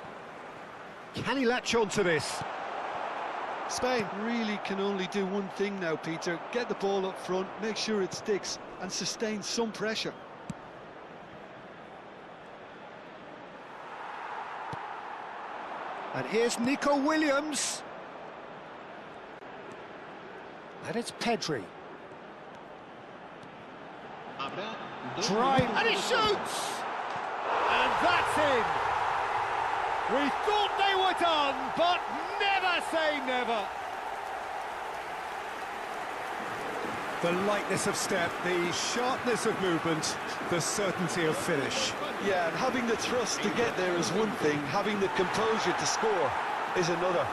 Can he latch on to this? Spain really can only do one thing now, Peter. Get the ball up front, make sure it sticks, and sustain some pressure. And here's Nico Williams. And it's Pedri. Drive, and he shoots! And that's in! We thought they were done, but never say never! The lightness of step, the sharpness of movement, the certainty of finish. Yeah, and having the thrust to get there is one thing, having the composure to score is another.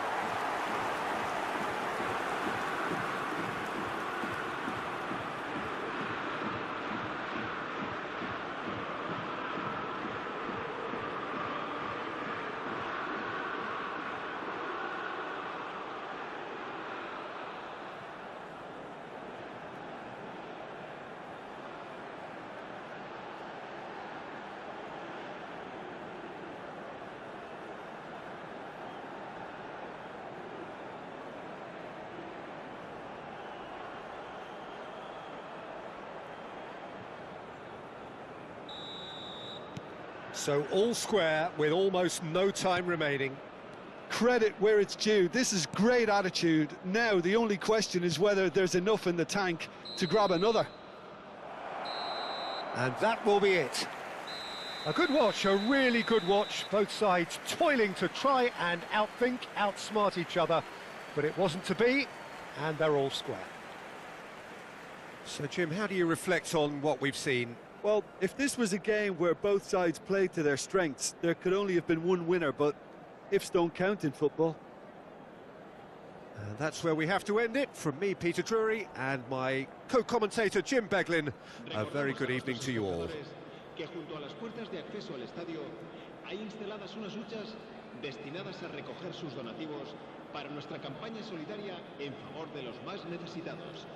So all square with almost no time remaining. Credit where it's due. This is great attitude. Now the only question is whether there's enough in the tank to grab another. And that will be it. A good watch, a really good watch. Both sides toiling to try and outthink, outsmart each other. But it wasn't to be, and they're all square. So, Jim, how do you reflect on what we've seen? Well, if this was a game where both sides played to their strengths, there could only have been one winner, but ifs don't count in football. And that's where we have to end it. From me, Peter Drury, and my co-commentator, Jim Beglin. A very good evening to you all. Que junto a las puertas de acceso al estadio hay instaladas unas huchas destinadas a recoger sus donativos para nuestra campaña solidaria en favor de los más necesitados.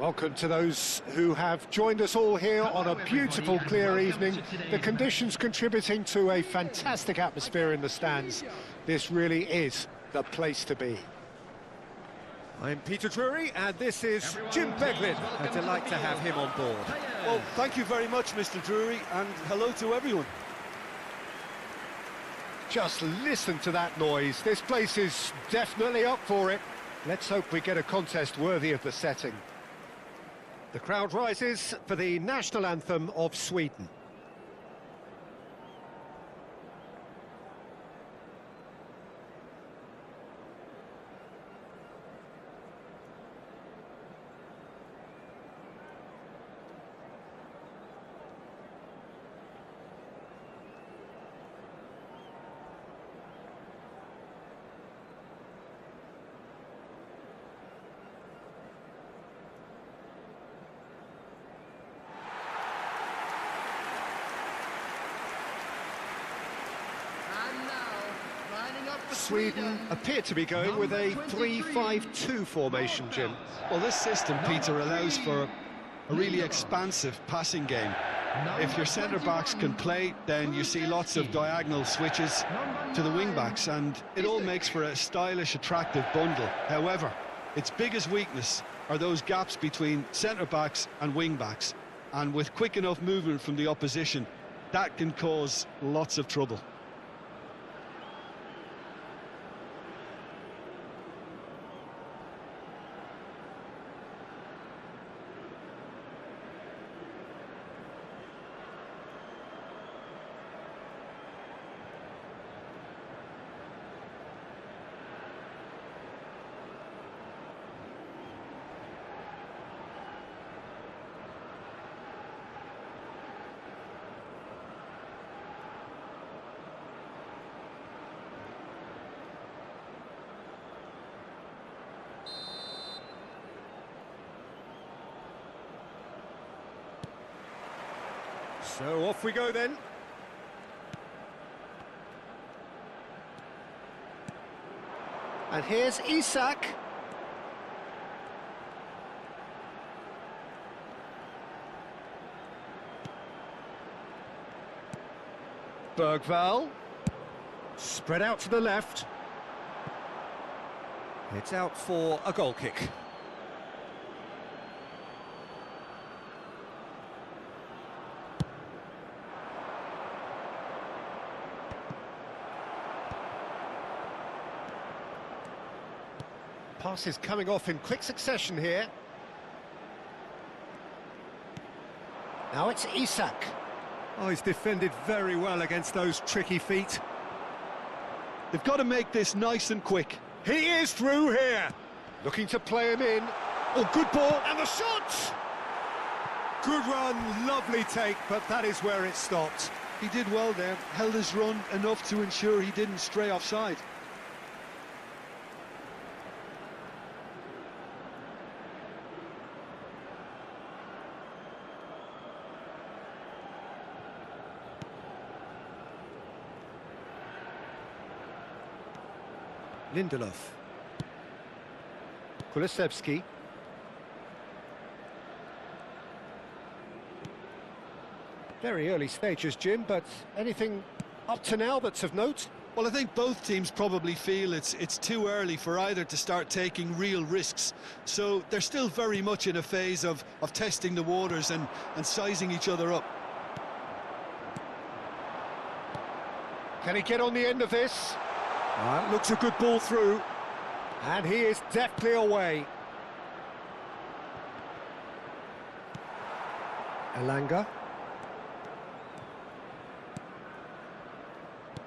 Welcome to those who have joined us all here on a beautiful, clear evening. The conditions contributing to a fantastic atmosphere in the stands. This really is the place to be. I'm Peter Drury, and this is Jim Beglin. A delight to have him on board. Well, thank you very much, Mr. Drury, and hello to everyone. Just listen to that noise. This place is definitely up for it. Let's hope we get a contest worthy of the setting. The crowd rises for the national anthem of Sweden. Sweden appear to be going with a 3-5-2 formation, Jim. Well, this system, Peter, allows for a really expansive passing game. If your centre-backs can play, then you see lots of diagonal switches to the wing-backs, and it all makes for a stylish, attractive bundle. However, its biggest weakness are those gaps between centre-backs and wing-backs, and with quick enough movement from the opposition, that can cause lots of trouble. So off we go then. And here's Isak. Bergvall. Spread out to the left. It's out for a goal kick. Passes coming off in quick succession here. Now it's Isak. Oh, he's defended very well against those tricky feet. They've got to make this nice and quick. He is through here. Looking to play him in. Oh, good ball, and the shot! Good run, lovely take, but that is where it stopped. He did well there, held his run enough to ensure he didn't stray offside. Lindelof. Kulusevski. Very early stages, Jim, but anything up to now that's of note? Well, I think both teams probably feel it's too early for either to start taking real risks. So they're still very much in a phase of testing the waters and sizing each other up. Can he get on the end of this? Looks a good ball through, and he is deftly away. Elanga.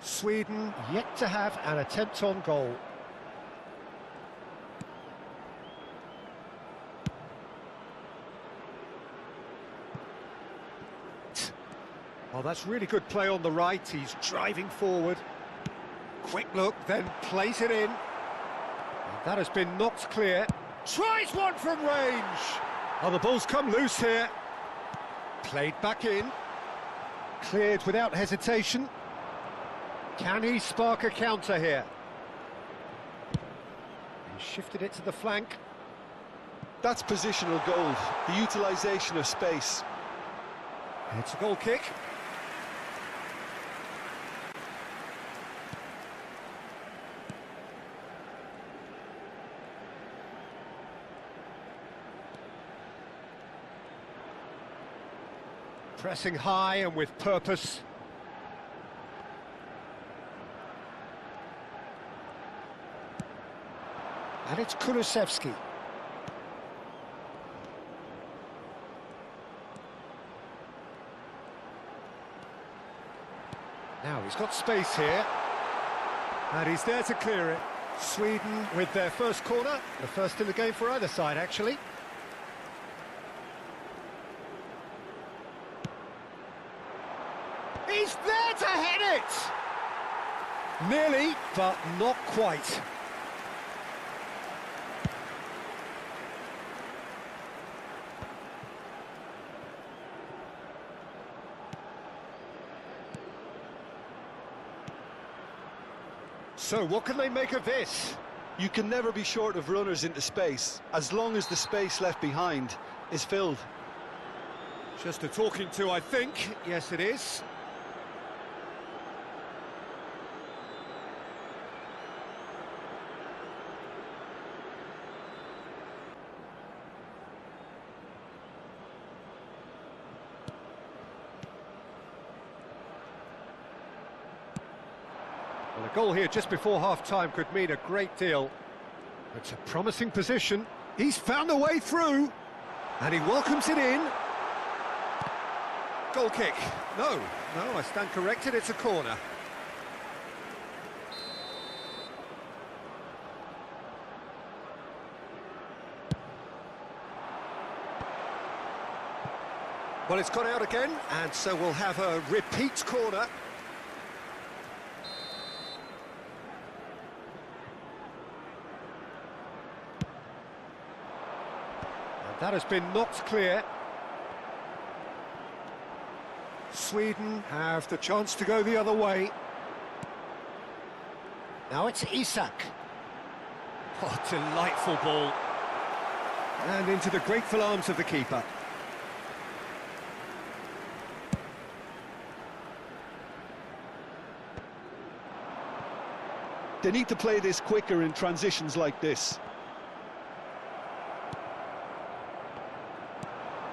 Sweden yet to have an attempt on goal. Oh, that's really good play on the right. He's driving forward. Quick look, then plays it in. That has been knocked clear. Tries one from range. Oh, the ball's come loose here. Played back in. Cleared without hesitation. Can he spark a counter here? He shifted it to the flank. That's positional goal, the utilisation of space. It's a goal kick. Pressing high and with purpose. And it's Kulusevski. Now he's got space here. And he's there to clear it. Sweden with their first corner. The first in the game for either side, actually. He's there to head it! Nearly, but not quite. So what can they make of this? You can never be short of runners into space, as long as the space left behind is filled. Just a talking to, I think. Yes, it is. Well, a goal here just before half-time could mean a great deal. It's a promising position. He's found a way through, and he welcomes it in. Goal kick. No, I stand corrected, it's a corner. Well, it's gone out again, and so we'll have a repeat corner. That has been knocked clear. Sweden have the chance to go the other way. Now it's Isak. Oh, delightful ball. And into the grateful arms of the keeper. They need to play this quicker in transitions like this.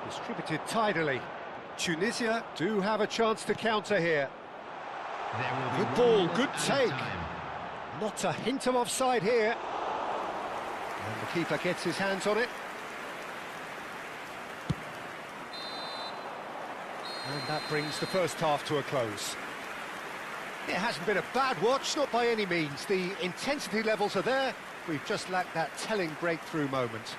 Distributed tidily. Tunisia do have a chance to counter here. Good ball, good take. Not a hint of offside here. And the keeper gets his hands on it. And that brings the first half to a close. It hasn't been a bad watch, not by any means. The intensity levels are there. We've just lacked that telling breakthrough moment.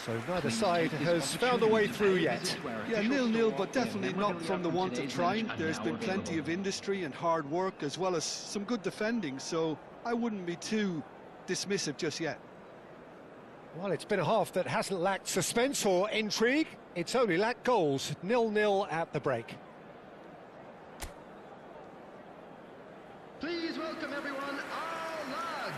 So neither side has found a way through yet. Yeah, 0-0, but definitely not from the want of trying. There's been plenty of industry and hard work, as well as some good defending, so I wouldn't be too dismissive just yet. Well, it's been a half that hasn't lacked suspense or intrigue. It's only lacked goals. 0-0 at the break. Please welcome everyone, our lads.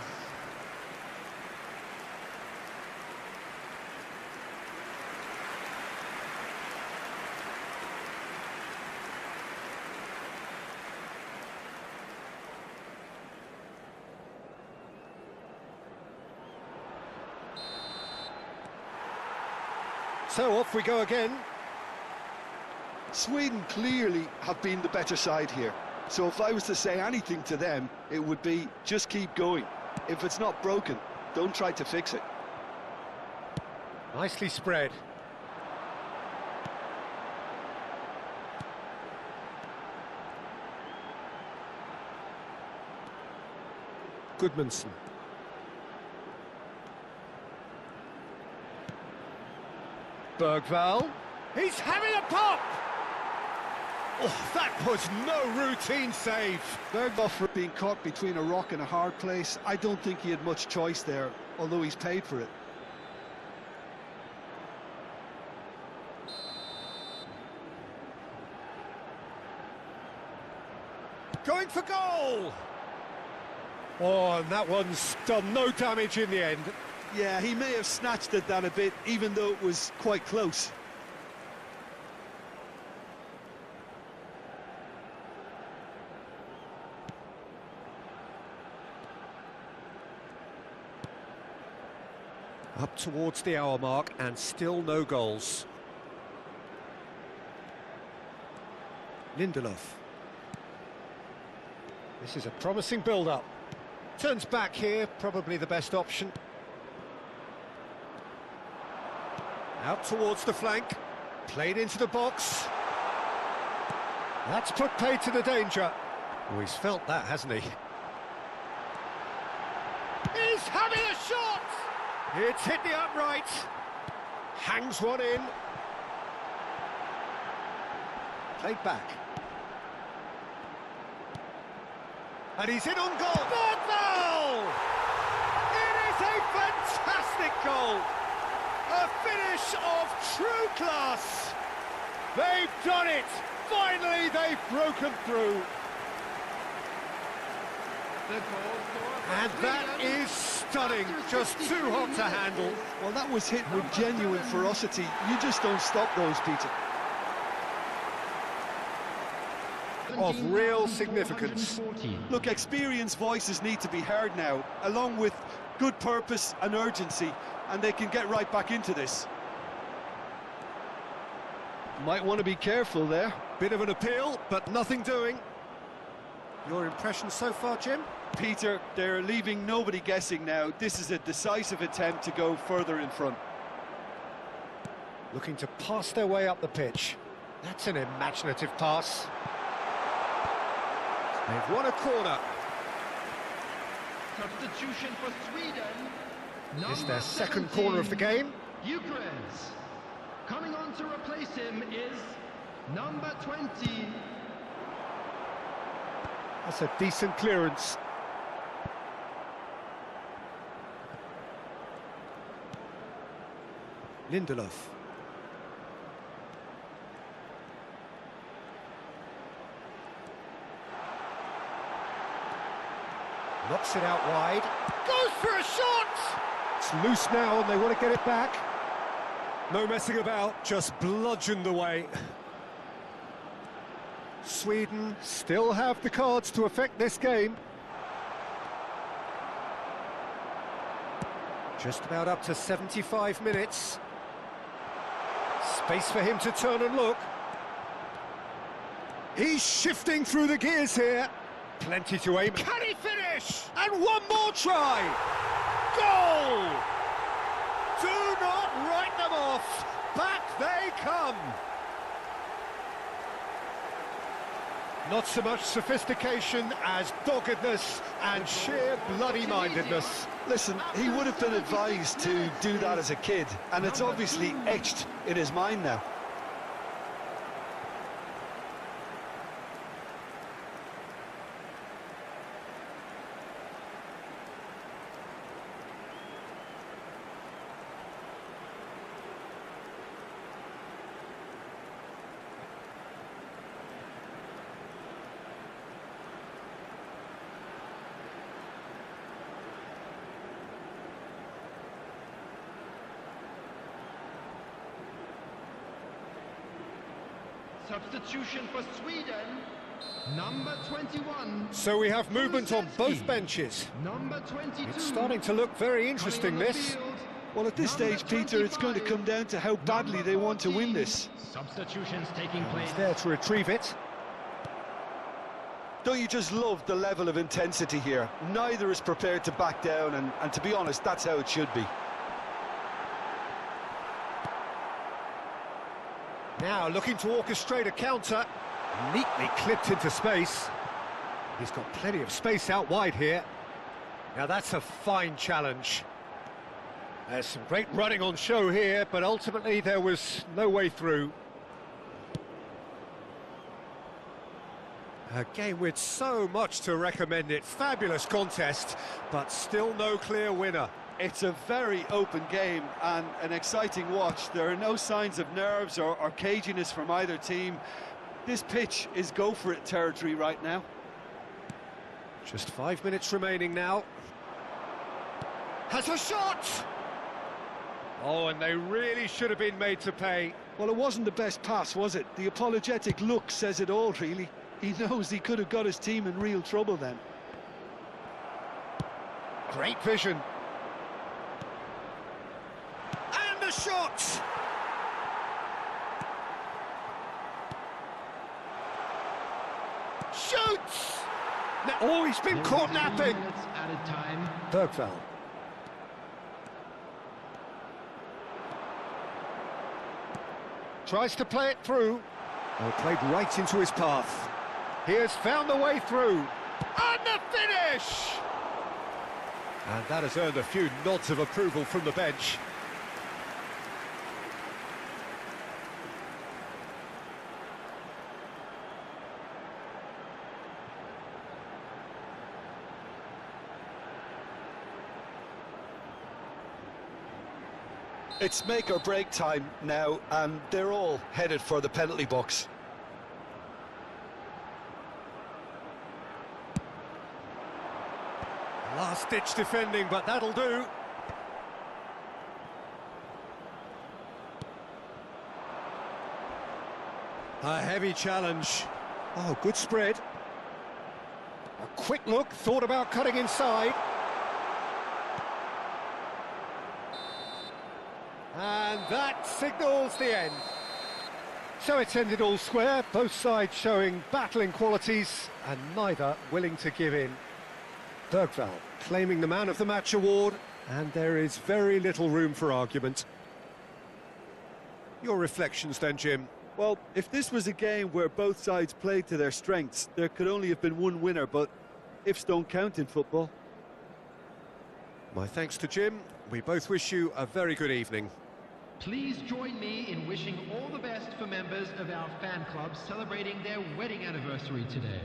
So off we go again. Sweden clearly have been the better side here. So if I was to say anything to them, it would be just keep going. If it's not broken, don't try to fix it. Nicely spread. Goodmanson. Bergvall. He's having a pop! Oh, that was no routine save. Bergvall being caught between a rock and a hard place. I don't think he had much choice there, although he's paid for it. Going for goal! Oh, and that one's done no damage in the end. Yeah, he may have snatched at that a bit, even though it was quite close. Up towards the hour mark and still no goals. Lindelof. This is a promising build-up. Turns back here, probably the best option. Out towards the flank. Played into the box. That's put paid to the danger. Oh, he's felt that, hasn't he? He's having a shot! It's hit the upright. Hangs one in. Played back. And he's in on goal. Third foul! It is a fantastic goal. A finish of true class. They've done it. Finally, they've broken through. And that is stunning. Just too hot to handle. Well, that was hit with genuine ferocity. You just don't stop those, Peter. Of real significance. Look, experienced voices need to be heard now, along with good purpose and urgency, and they can get right back into this. Might want to be careful there. Bit of an appeal, but nothing doing. Your impression so far, Jim? Peter, they're leaving nobody guessing now. This is a decisive attempt to go further in front. Looking to pass their way up the pitch. That's an imaginative pass. They've won a corner. Substitution for Sweden. It's their second corner of the game. Ukraine's. Coming on to replace him is number 20. That's a decent clearance. Lindelof. Knocks it out wide. Goes for a shot! It's loose now and they want to get it back. No messing about, just bludgeoned away. Sweden still have the cards to affect this game. Just about up to 75 minutes. Space for him to turn and look. He's shifting through the gears here. Plenty to aim. Can he finish? And one more try. Goal! Do not write them off. Back they come. Not so much sophistication as doggedness and sheer bloody-mindedness. Listen, he would have been advised to do that as a kid, and it's obviously etched in his mind now. Substitution for Sweden, number 21. So we have movement on both benches. Number 22. It's starting to look very interesting, this. Well, at this stage, Peter, it's going to come down to how badly they want to win this. Substitutions taking place. He's there to retrieve it. Don't you just love the level of intensity here? Neither is prepared to back down, and to be honest, that's how it should be. Now looking to orchestrate a counter, neatly clipped into space. He's got plenty of space out wide here. Now that's a fine challenge. There's some great running on show here, but ultimately there was no way through. A game with so much to recommend it. Fabulous contest, but still no clear winner. It's a very open game and an exciting watch. There are no signs of nerves or caginess from either team. This pitch is go-for-it territory right now. Just 5 minutes remaining now. Has a shot! Oh, and they really should have been made to pay. Well, it wasn't the best pass, was it? The apologetic look says it all, really. He knows he could have got his team in real trouble then. Great vision. And the shot! Shoots! Now, oh, he's been caught napping. Added time. Bergvall. Tries to play it through. Oh, played right into his path. He has found the way through. And the finish! And that has earned a few nods of approval from the bench. It's make or break time now, and they're all headed for the penalty box. Last-ditch defending, but that'll do. A heavy challenge. Oh, good spread. A quick look, thought about cutting inside. And that signals the end. So it's ended all square, both sides showing battling qualities and neither willing to give in. Bergvall claiming the Man of the Match award, and there is very little room for argument. Your reflections then, Jim? Well, if this was a game where both sides played to their strengths, there could only have been one winner, but ifs don't count in football. My thanks to Jim. We both wish you a very good evening. Please join me in wishing all the best for members of our fan club celebrating their wedding anniversary today.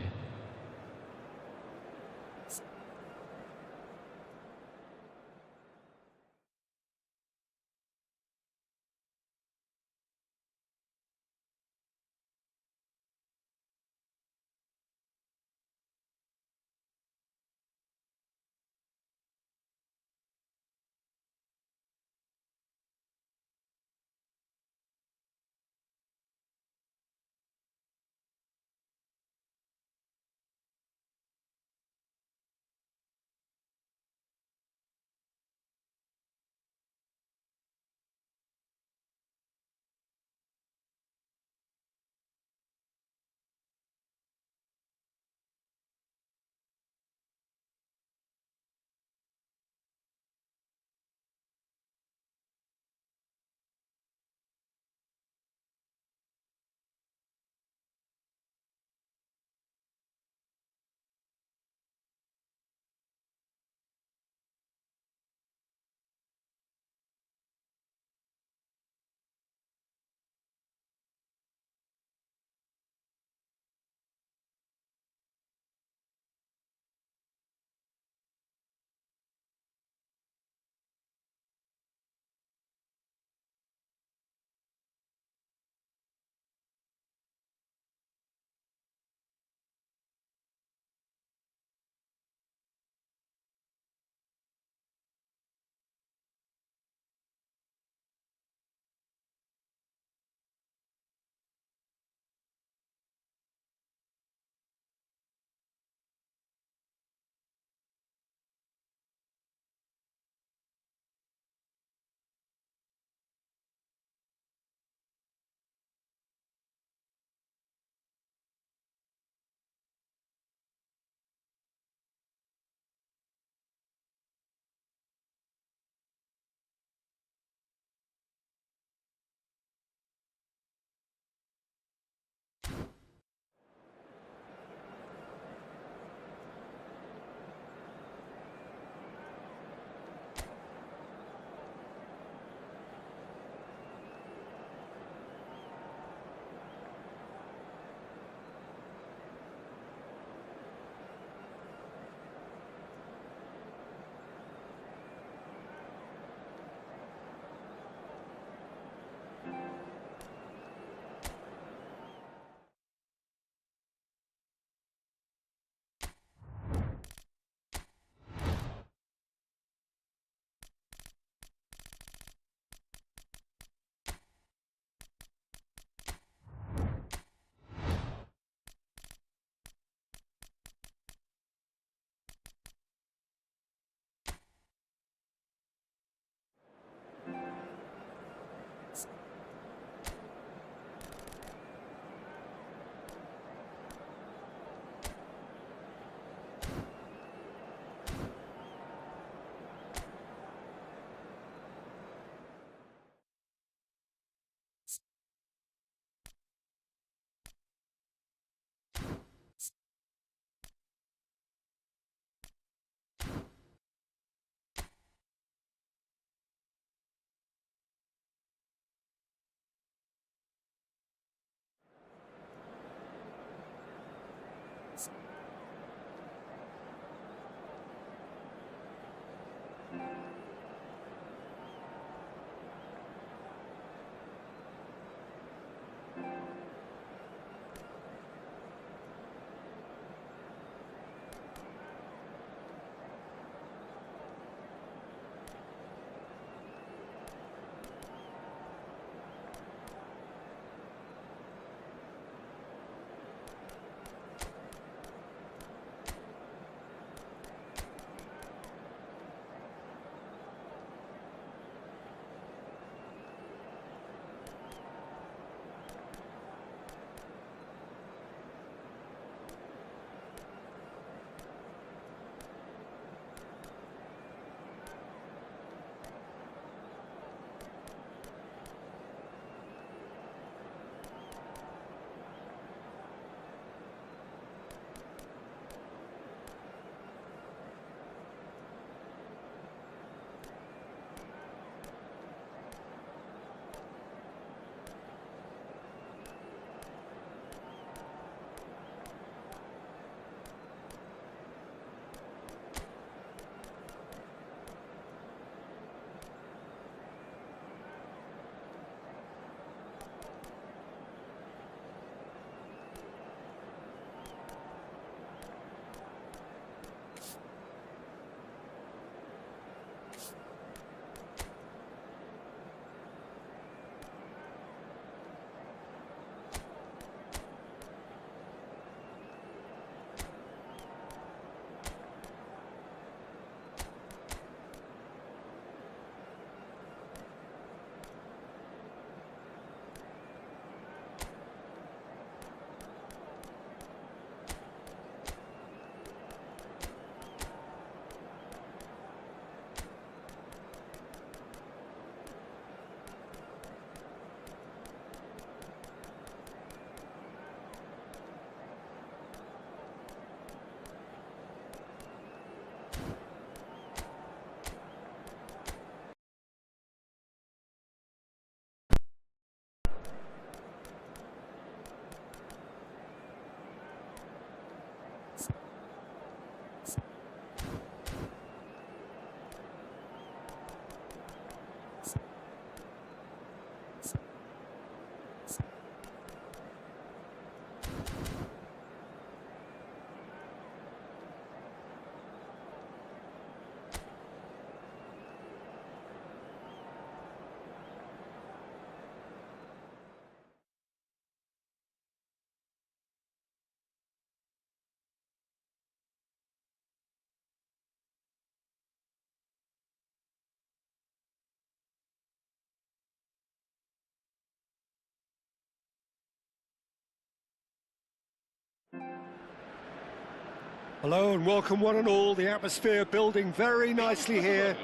Hello and welcome one and all. The atmosphere building very nicely here.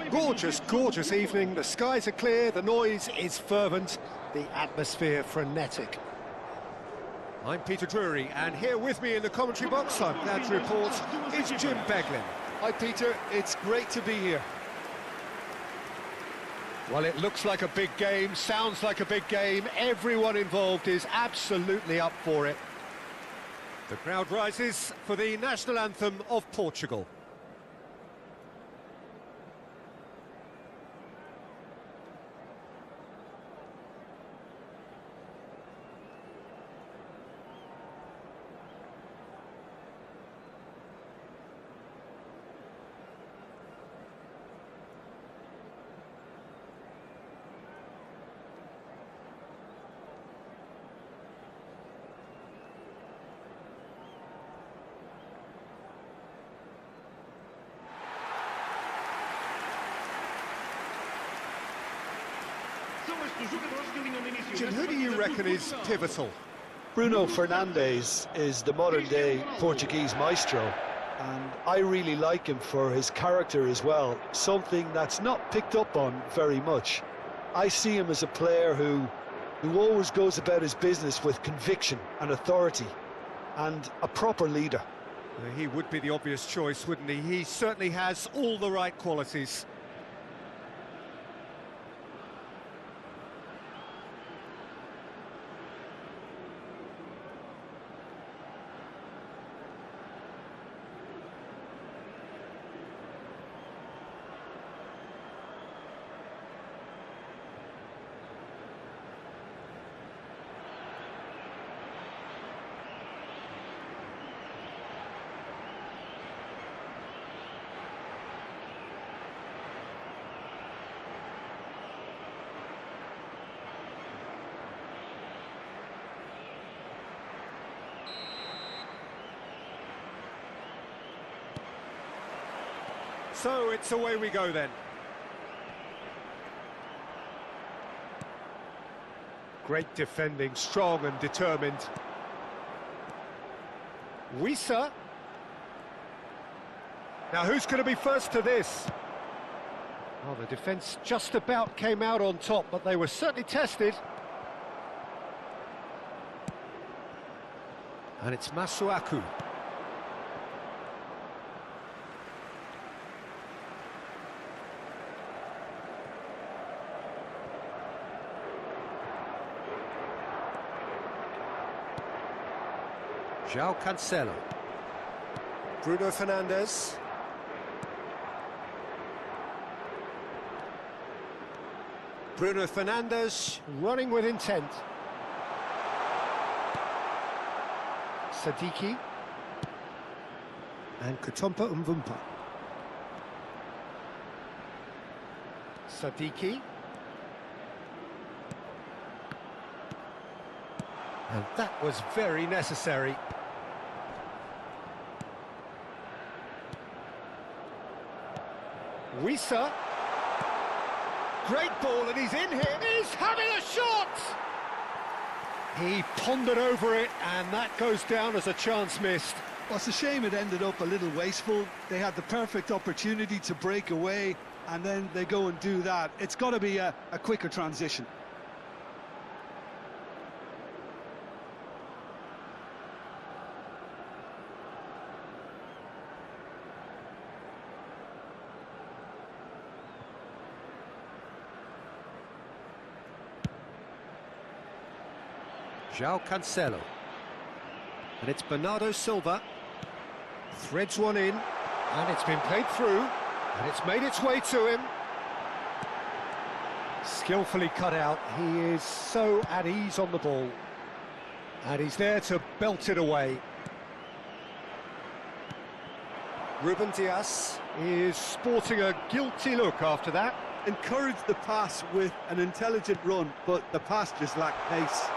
Gorgeous, gorgeous evening. The skies are clear, the noise is fervent, the atmosphere frenetic. I'm Peter Drury, and here with me in the commentary box, I'm glad to report, is Jim Beglin. Hi Peter, it's great to be here. Well, it looks like a big game, sounds like a big game. Everyone involved is absolutely up for it. The crowd rises for the national anthem of Portugal. Jim, who do you reckon is pivotal? Bruno Fernandes is the modern-day Portuguese maestro, and I really like him for his character as well, something that's not picked up on very much. I see him as a player who always goes about his business with conviction and authority, and a proper leader. He would be the obvious choice, wouldn't he? He certainly has all the right qualities. So it's away we go then. Great defending, strong and determined. Wissa. Now who's going to be first to this? Well, the defence just about came out on top, but they were certainly tested. And it's Masuaku. João Cancelo. Bruno Fernandes. Bruno Fernandes running with intent. Sadiki. And Kutompa Mvumpa. Sadiki. And that was very necessary. Wissa. Great ball, and he's in here. He's having a shot! He pondered over it, and that goes down as a chance missed. Well, it's a shame it ended up a little wasteful. They had the perfect opportunity to break away, and then they go and do that. It's got to be a quicker transition. João Cancelo. And it's Bernardo Silva. Threads one in, and it's been played through, and it's made its way to him. Skillfully cut out. He is so at ease on the ball. And he's there to belt it away. Ruben Dias is sporting a guilty look after that. Encouraged the pass with an intelligent run, but the pass just lacked pace.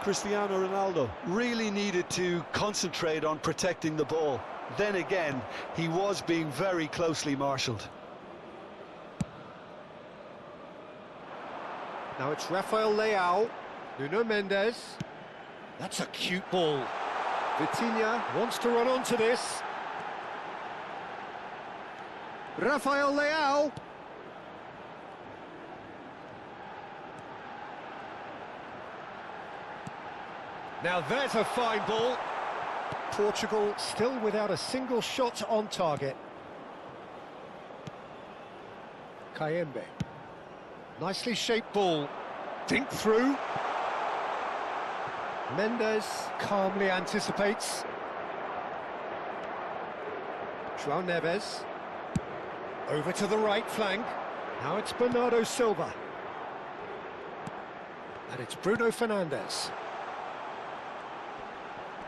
Cristiano Ronaldo really needed to concentrate on protecting the ball. Then again, he was being very closely marshalled. Now it's Rafael Leao, Nuno Mendes. That's a cute ball. Vitinha wants to run onto this. Rafael Leao. Now there's a fine ball. Portugal still without a single shot on target. Kayembe. Nicely shaped ball. Dink through. Mendes calmly anticipates. João Neves. Over to the right flank. Now it's Bernardo Silva. And it's Bruno Fernandes.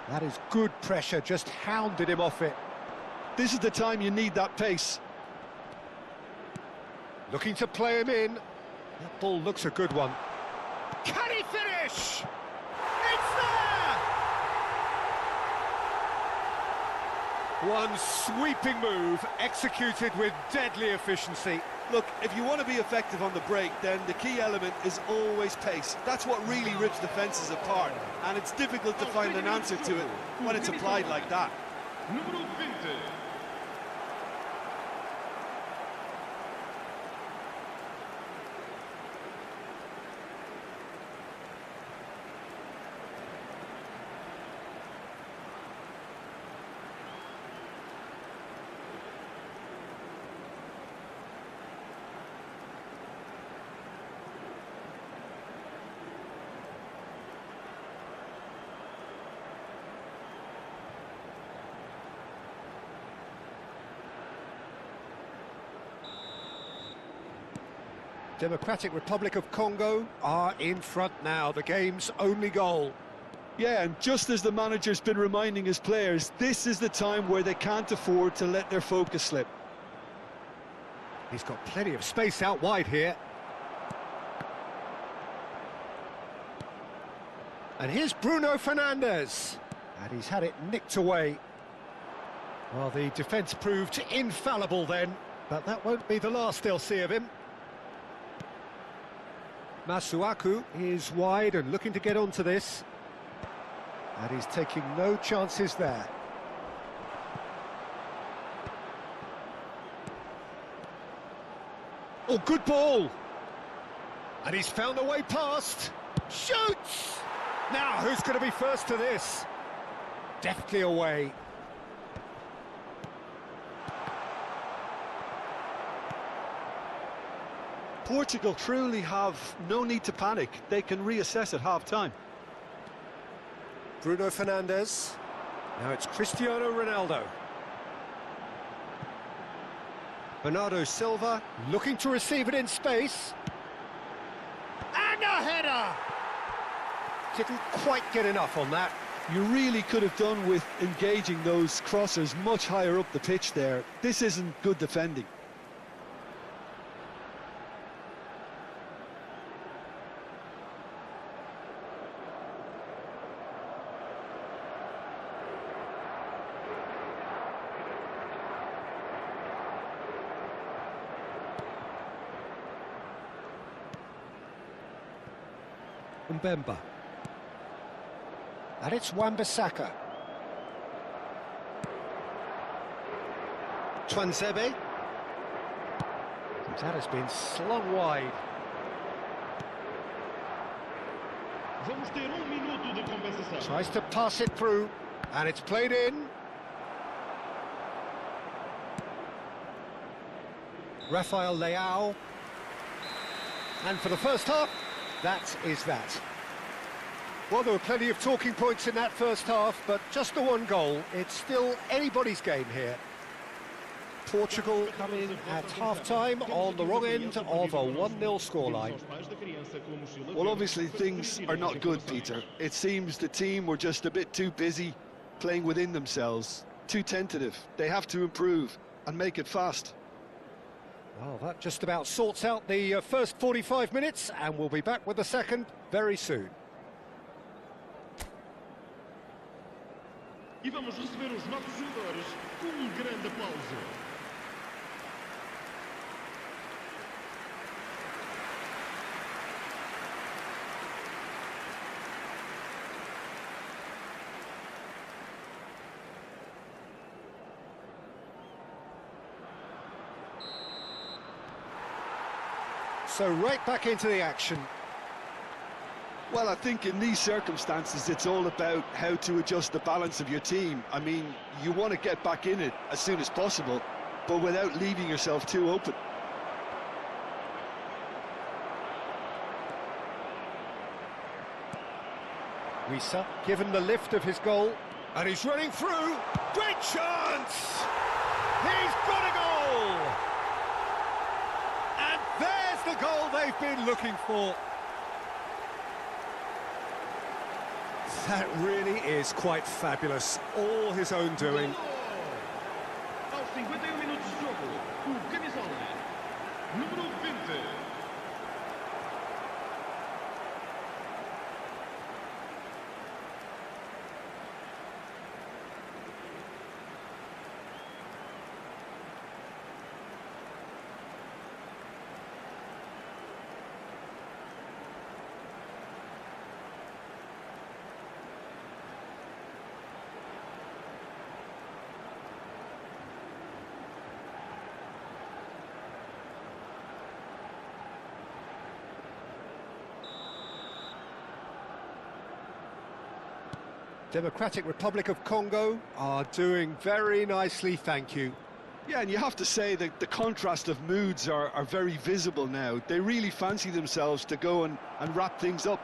That is good pressure, just hounded him off it. This is the time you need that pace. Looking to play him in. That ball looks a good one. Can he finish? It's there! One sweeping move, executed with deadly efficiency. Look, if you want to be effective on the break, then the key element is always pace. That's what really rips defences apart, and it's difficult to find an answer to it when it's applied like that. Número 20. Democratic Republic of Congo are in front now, the game's only goal. Yeah, and just as the manager's been reminding his players, this is the time where they can't afford to let their focus slip. He's got plenty of space out wide here. And here's Bruno Fernandes. And he's had it nicked away. Well, the defence proved infallible then, but that won't be the last they'll see of him. Masuaku is wide and looking to get onto this. And he's taking no chances there. Oh, good ball! And he's found a way past. Shoots! Now, who's going to be first to this? Deftly away. Portugal truly have no need to panic. They can reassess at half-time. Bruno Fernandes. Now it's Cristiano Ronaldo. Bernardo Silva looking to receive it in space. And a header! Didn't quite get enough on that. You really could have done with engaging those crossers much higher up the pitch there. This isn't good defending. Mbemba. And it's Wan-Bissaka. Tuanzebe. That has been slung wide. Vamos ter minuto de compensação. Tries to pass it through, and it's played in. Rafael Leao. And for the first half, that is that. Well, there were plenty of talking points in that first half, but just the one goal. It's still anybody's game here. Portugal come in at half-time on the wrong end of a 1-0 scoreline. Well, obviously things are not good, Peter. It seems the team were just a bit too busy playing within themselves, too tentative. They have to improve and make it fast. Well, that just about sorts out the first 45 minutes, and we'll be back with the second very soon. E vamos receber os nossos jogadores com grande aplauso. So right back into the action. Well, I think in these circumstances, it's all about how to adjust the balance of your team. I mean, you want to get back in it as soon as possible, but without leaving yourself too open. Wissa, given the lift of his goal, and he's running through. Great chance! He's got a goal! And there's the goal they've been looking for. That really is quite fabulous. All his own doing. Aos 51 minutos de jogo, o camisola número 20. Democratic Republic of Congo are doing very nicely, thank you. Yeah, and you have to say that the contrast of moods are very visible now. They really fancy themselves to go and wrap things up.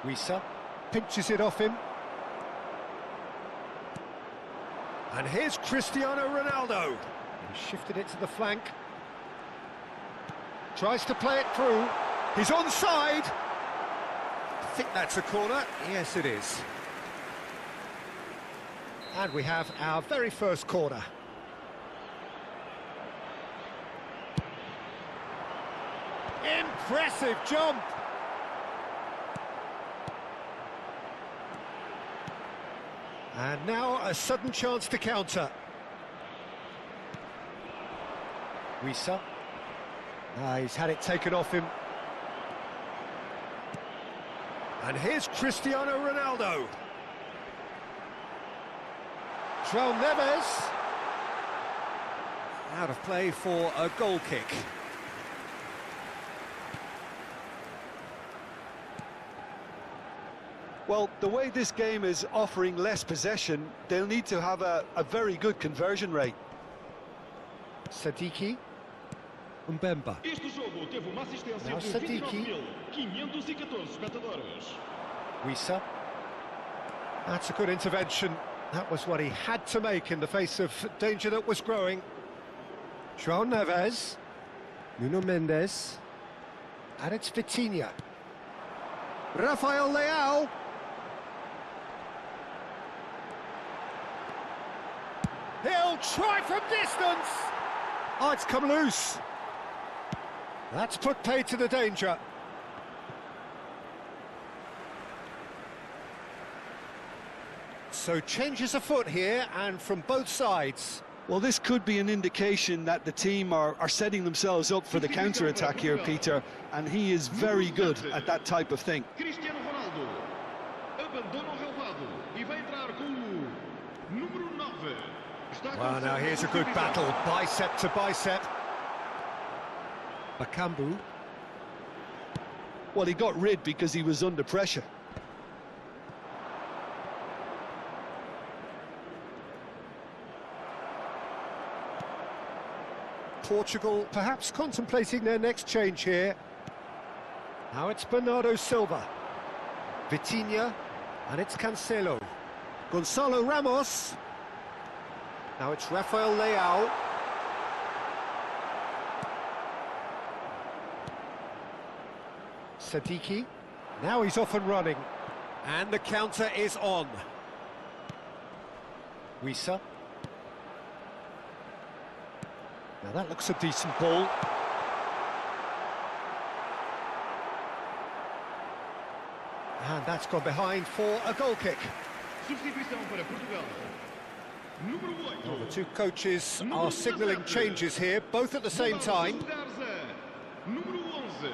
Wissa pinches it off him. And here's Cristiano Ronaldo. He shifted it to the flank. Tries to play it through. He's onside. I think that's a corner. Yes, it is. And we have our very first corner. Impressive jump. And now a sudden chance to counter. Wissa. He's had it taken off him. And here's Cristiano Ronaldo. João Neves. Out of play for a goal kick. Well, the way this game is offering less possession, they'll need to have a very good conversion rate. Sadiki. Mbemba. Este jogo teve uma assistência Now de Sadiki. 29.514 espectadores. Wissa. That's a good intervention. That was what he had to make in the face of danger that was growing. João Neves. Nuno Mendes. And it's Vitinha. Rafael Leao. He'll try from distance. Oh, it's come loose. That's put paid to the danger. So changes afoot here, and from both sides. Well, this could be an indication that the team are setting themselves up for the counter-attack here, Peter, and he is very good at that type of thing. Cristiano Ronaldo abandona o relvado e vai entrar com o número 9. Well, now here's a good battle, bicep to bicep. Bakambu. Well, he got rid because he was under pressure. Portugal perhaps contemplating their next change here. Now it's Bernardo Silva. Vitinha, and it's Cancelo. Gonzalo Ramos. Now it's Rafael Leao. Sadiki. Now he's off and running. And the counter is on. Wissa. Now that looks a decent ball. And that's gone behind for a goal kick. Substituição para Portugal. Número 8. Well, the two coaches are signalling changes here, both at the same time. Número 11.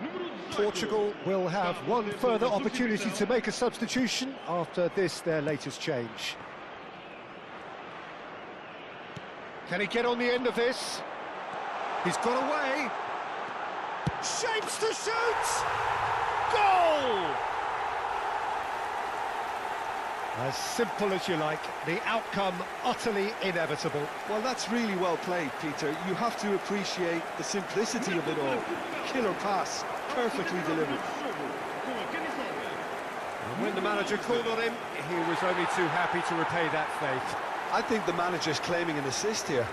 Número 18. Portugal will have one further opportunity to make a substitution after this, their latest change. Can he get on the end of this? He's got away. Shapes to shoot! Goal! As simple as you like, the outcome utterly inevitable. Well, that's really well played, Peter. You have to appreciate the simplicity of it all. Killer pass, perfectly delivered. And when the manager called on him, he was only too happy to repay that faith. I think the manager's claiming an assist here.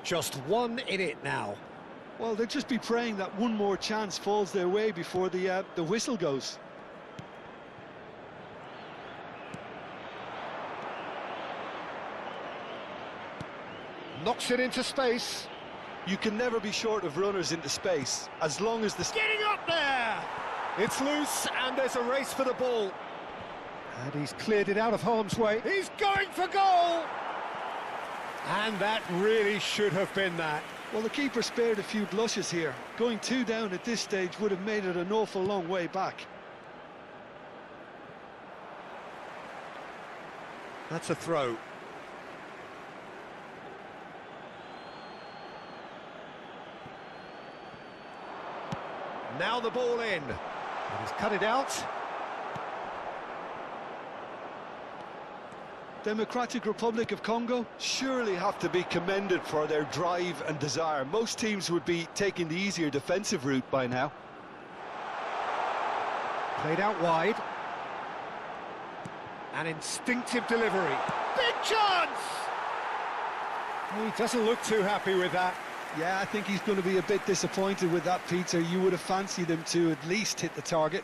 Just one in it now. Well, they'll just be praying that one more chance falls their way before the whistle goes. Knocks it into space. You can never be short of runners into space, as long as the... Getting up there! It's loose, and there's a race for the ball. And he's cleared it out of harm's way. He's going for goal! And that really should have been that. Well, the keeper spared a few blushes here. Going 2 down at this stage would have made it an awful long way back. That's a throw. Now the ball in. And he's cut it out. Democratic Republic of Congo surely have to be commended for their drive and desire. Most teams would be taking the easier defensive route by now. Played out wide. An instinctive delivery. Big chance! He doesn't look too happy with that. Yeah, I think he's going to be a bit disappointed with that, Peter. You would have fancied him to at least hit the target.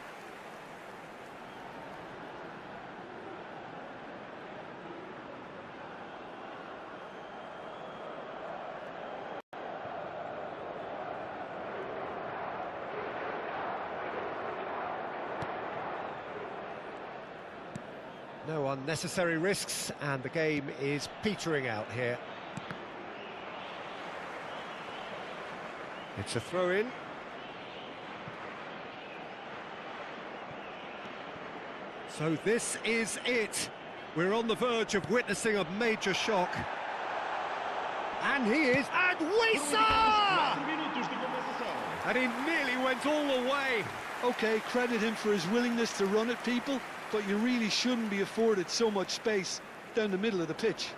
No unnecessary risks, and the game is petering out here. It's a throw-in. So this is it. We're on the verge of witnessing a major shock. And he is... And Wissa! And he nearly went all the way. OK, credit him for his willingness to run at people, but you really shouldn't be afforded so much space down the middle of the pitch.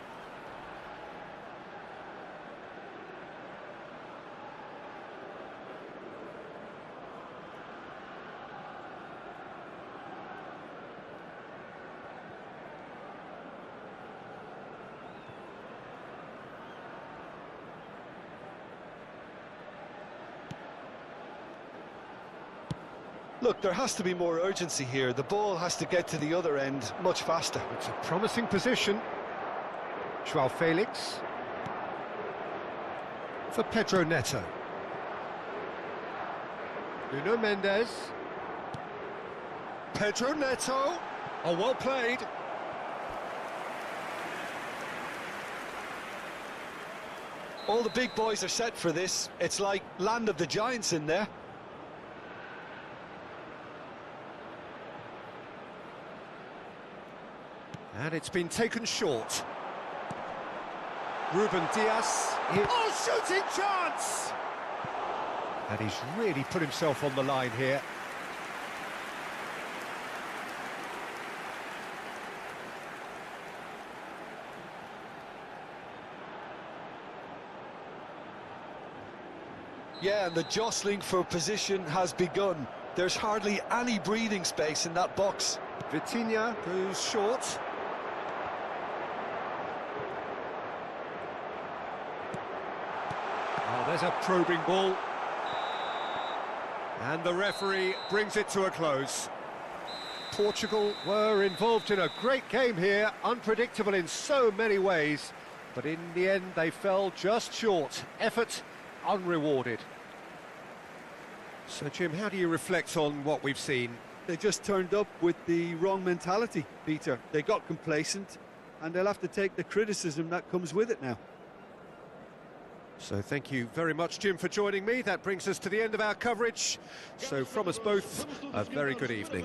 Look, there has to be more urgency here. The ball has to get to the other end much faster. It's a promising position. Joao Felix. For Pedro Neto. Nuno Mendes. Pedro Neto. Oh, well played. All the big boys are set for this. It's like land of the giants in there. And it's been taken short. Ruben Dias. Oh, shooting chance! And he's really put himself on the line here. Yeah, and the jostling for position has begun. There's hardly any breathing space in that box. Vitinha goes short. Oh, there's a probing ball. And the referee brings it to a close. Portugal were involved in a great game here, unpredictable in so many ways, but in the end they fell just short. Effort unrewarded. So, Jim, how do you reflect on what we've seen? They just turned up with the wrong mentality, Peter. They got complacent, and they'll have to take the criticism that comes with it now. So thank you very much, Jim, for joining me. That brings us to the end of our coverage. So from us both, a very good evening.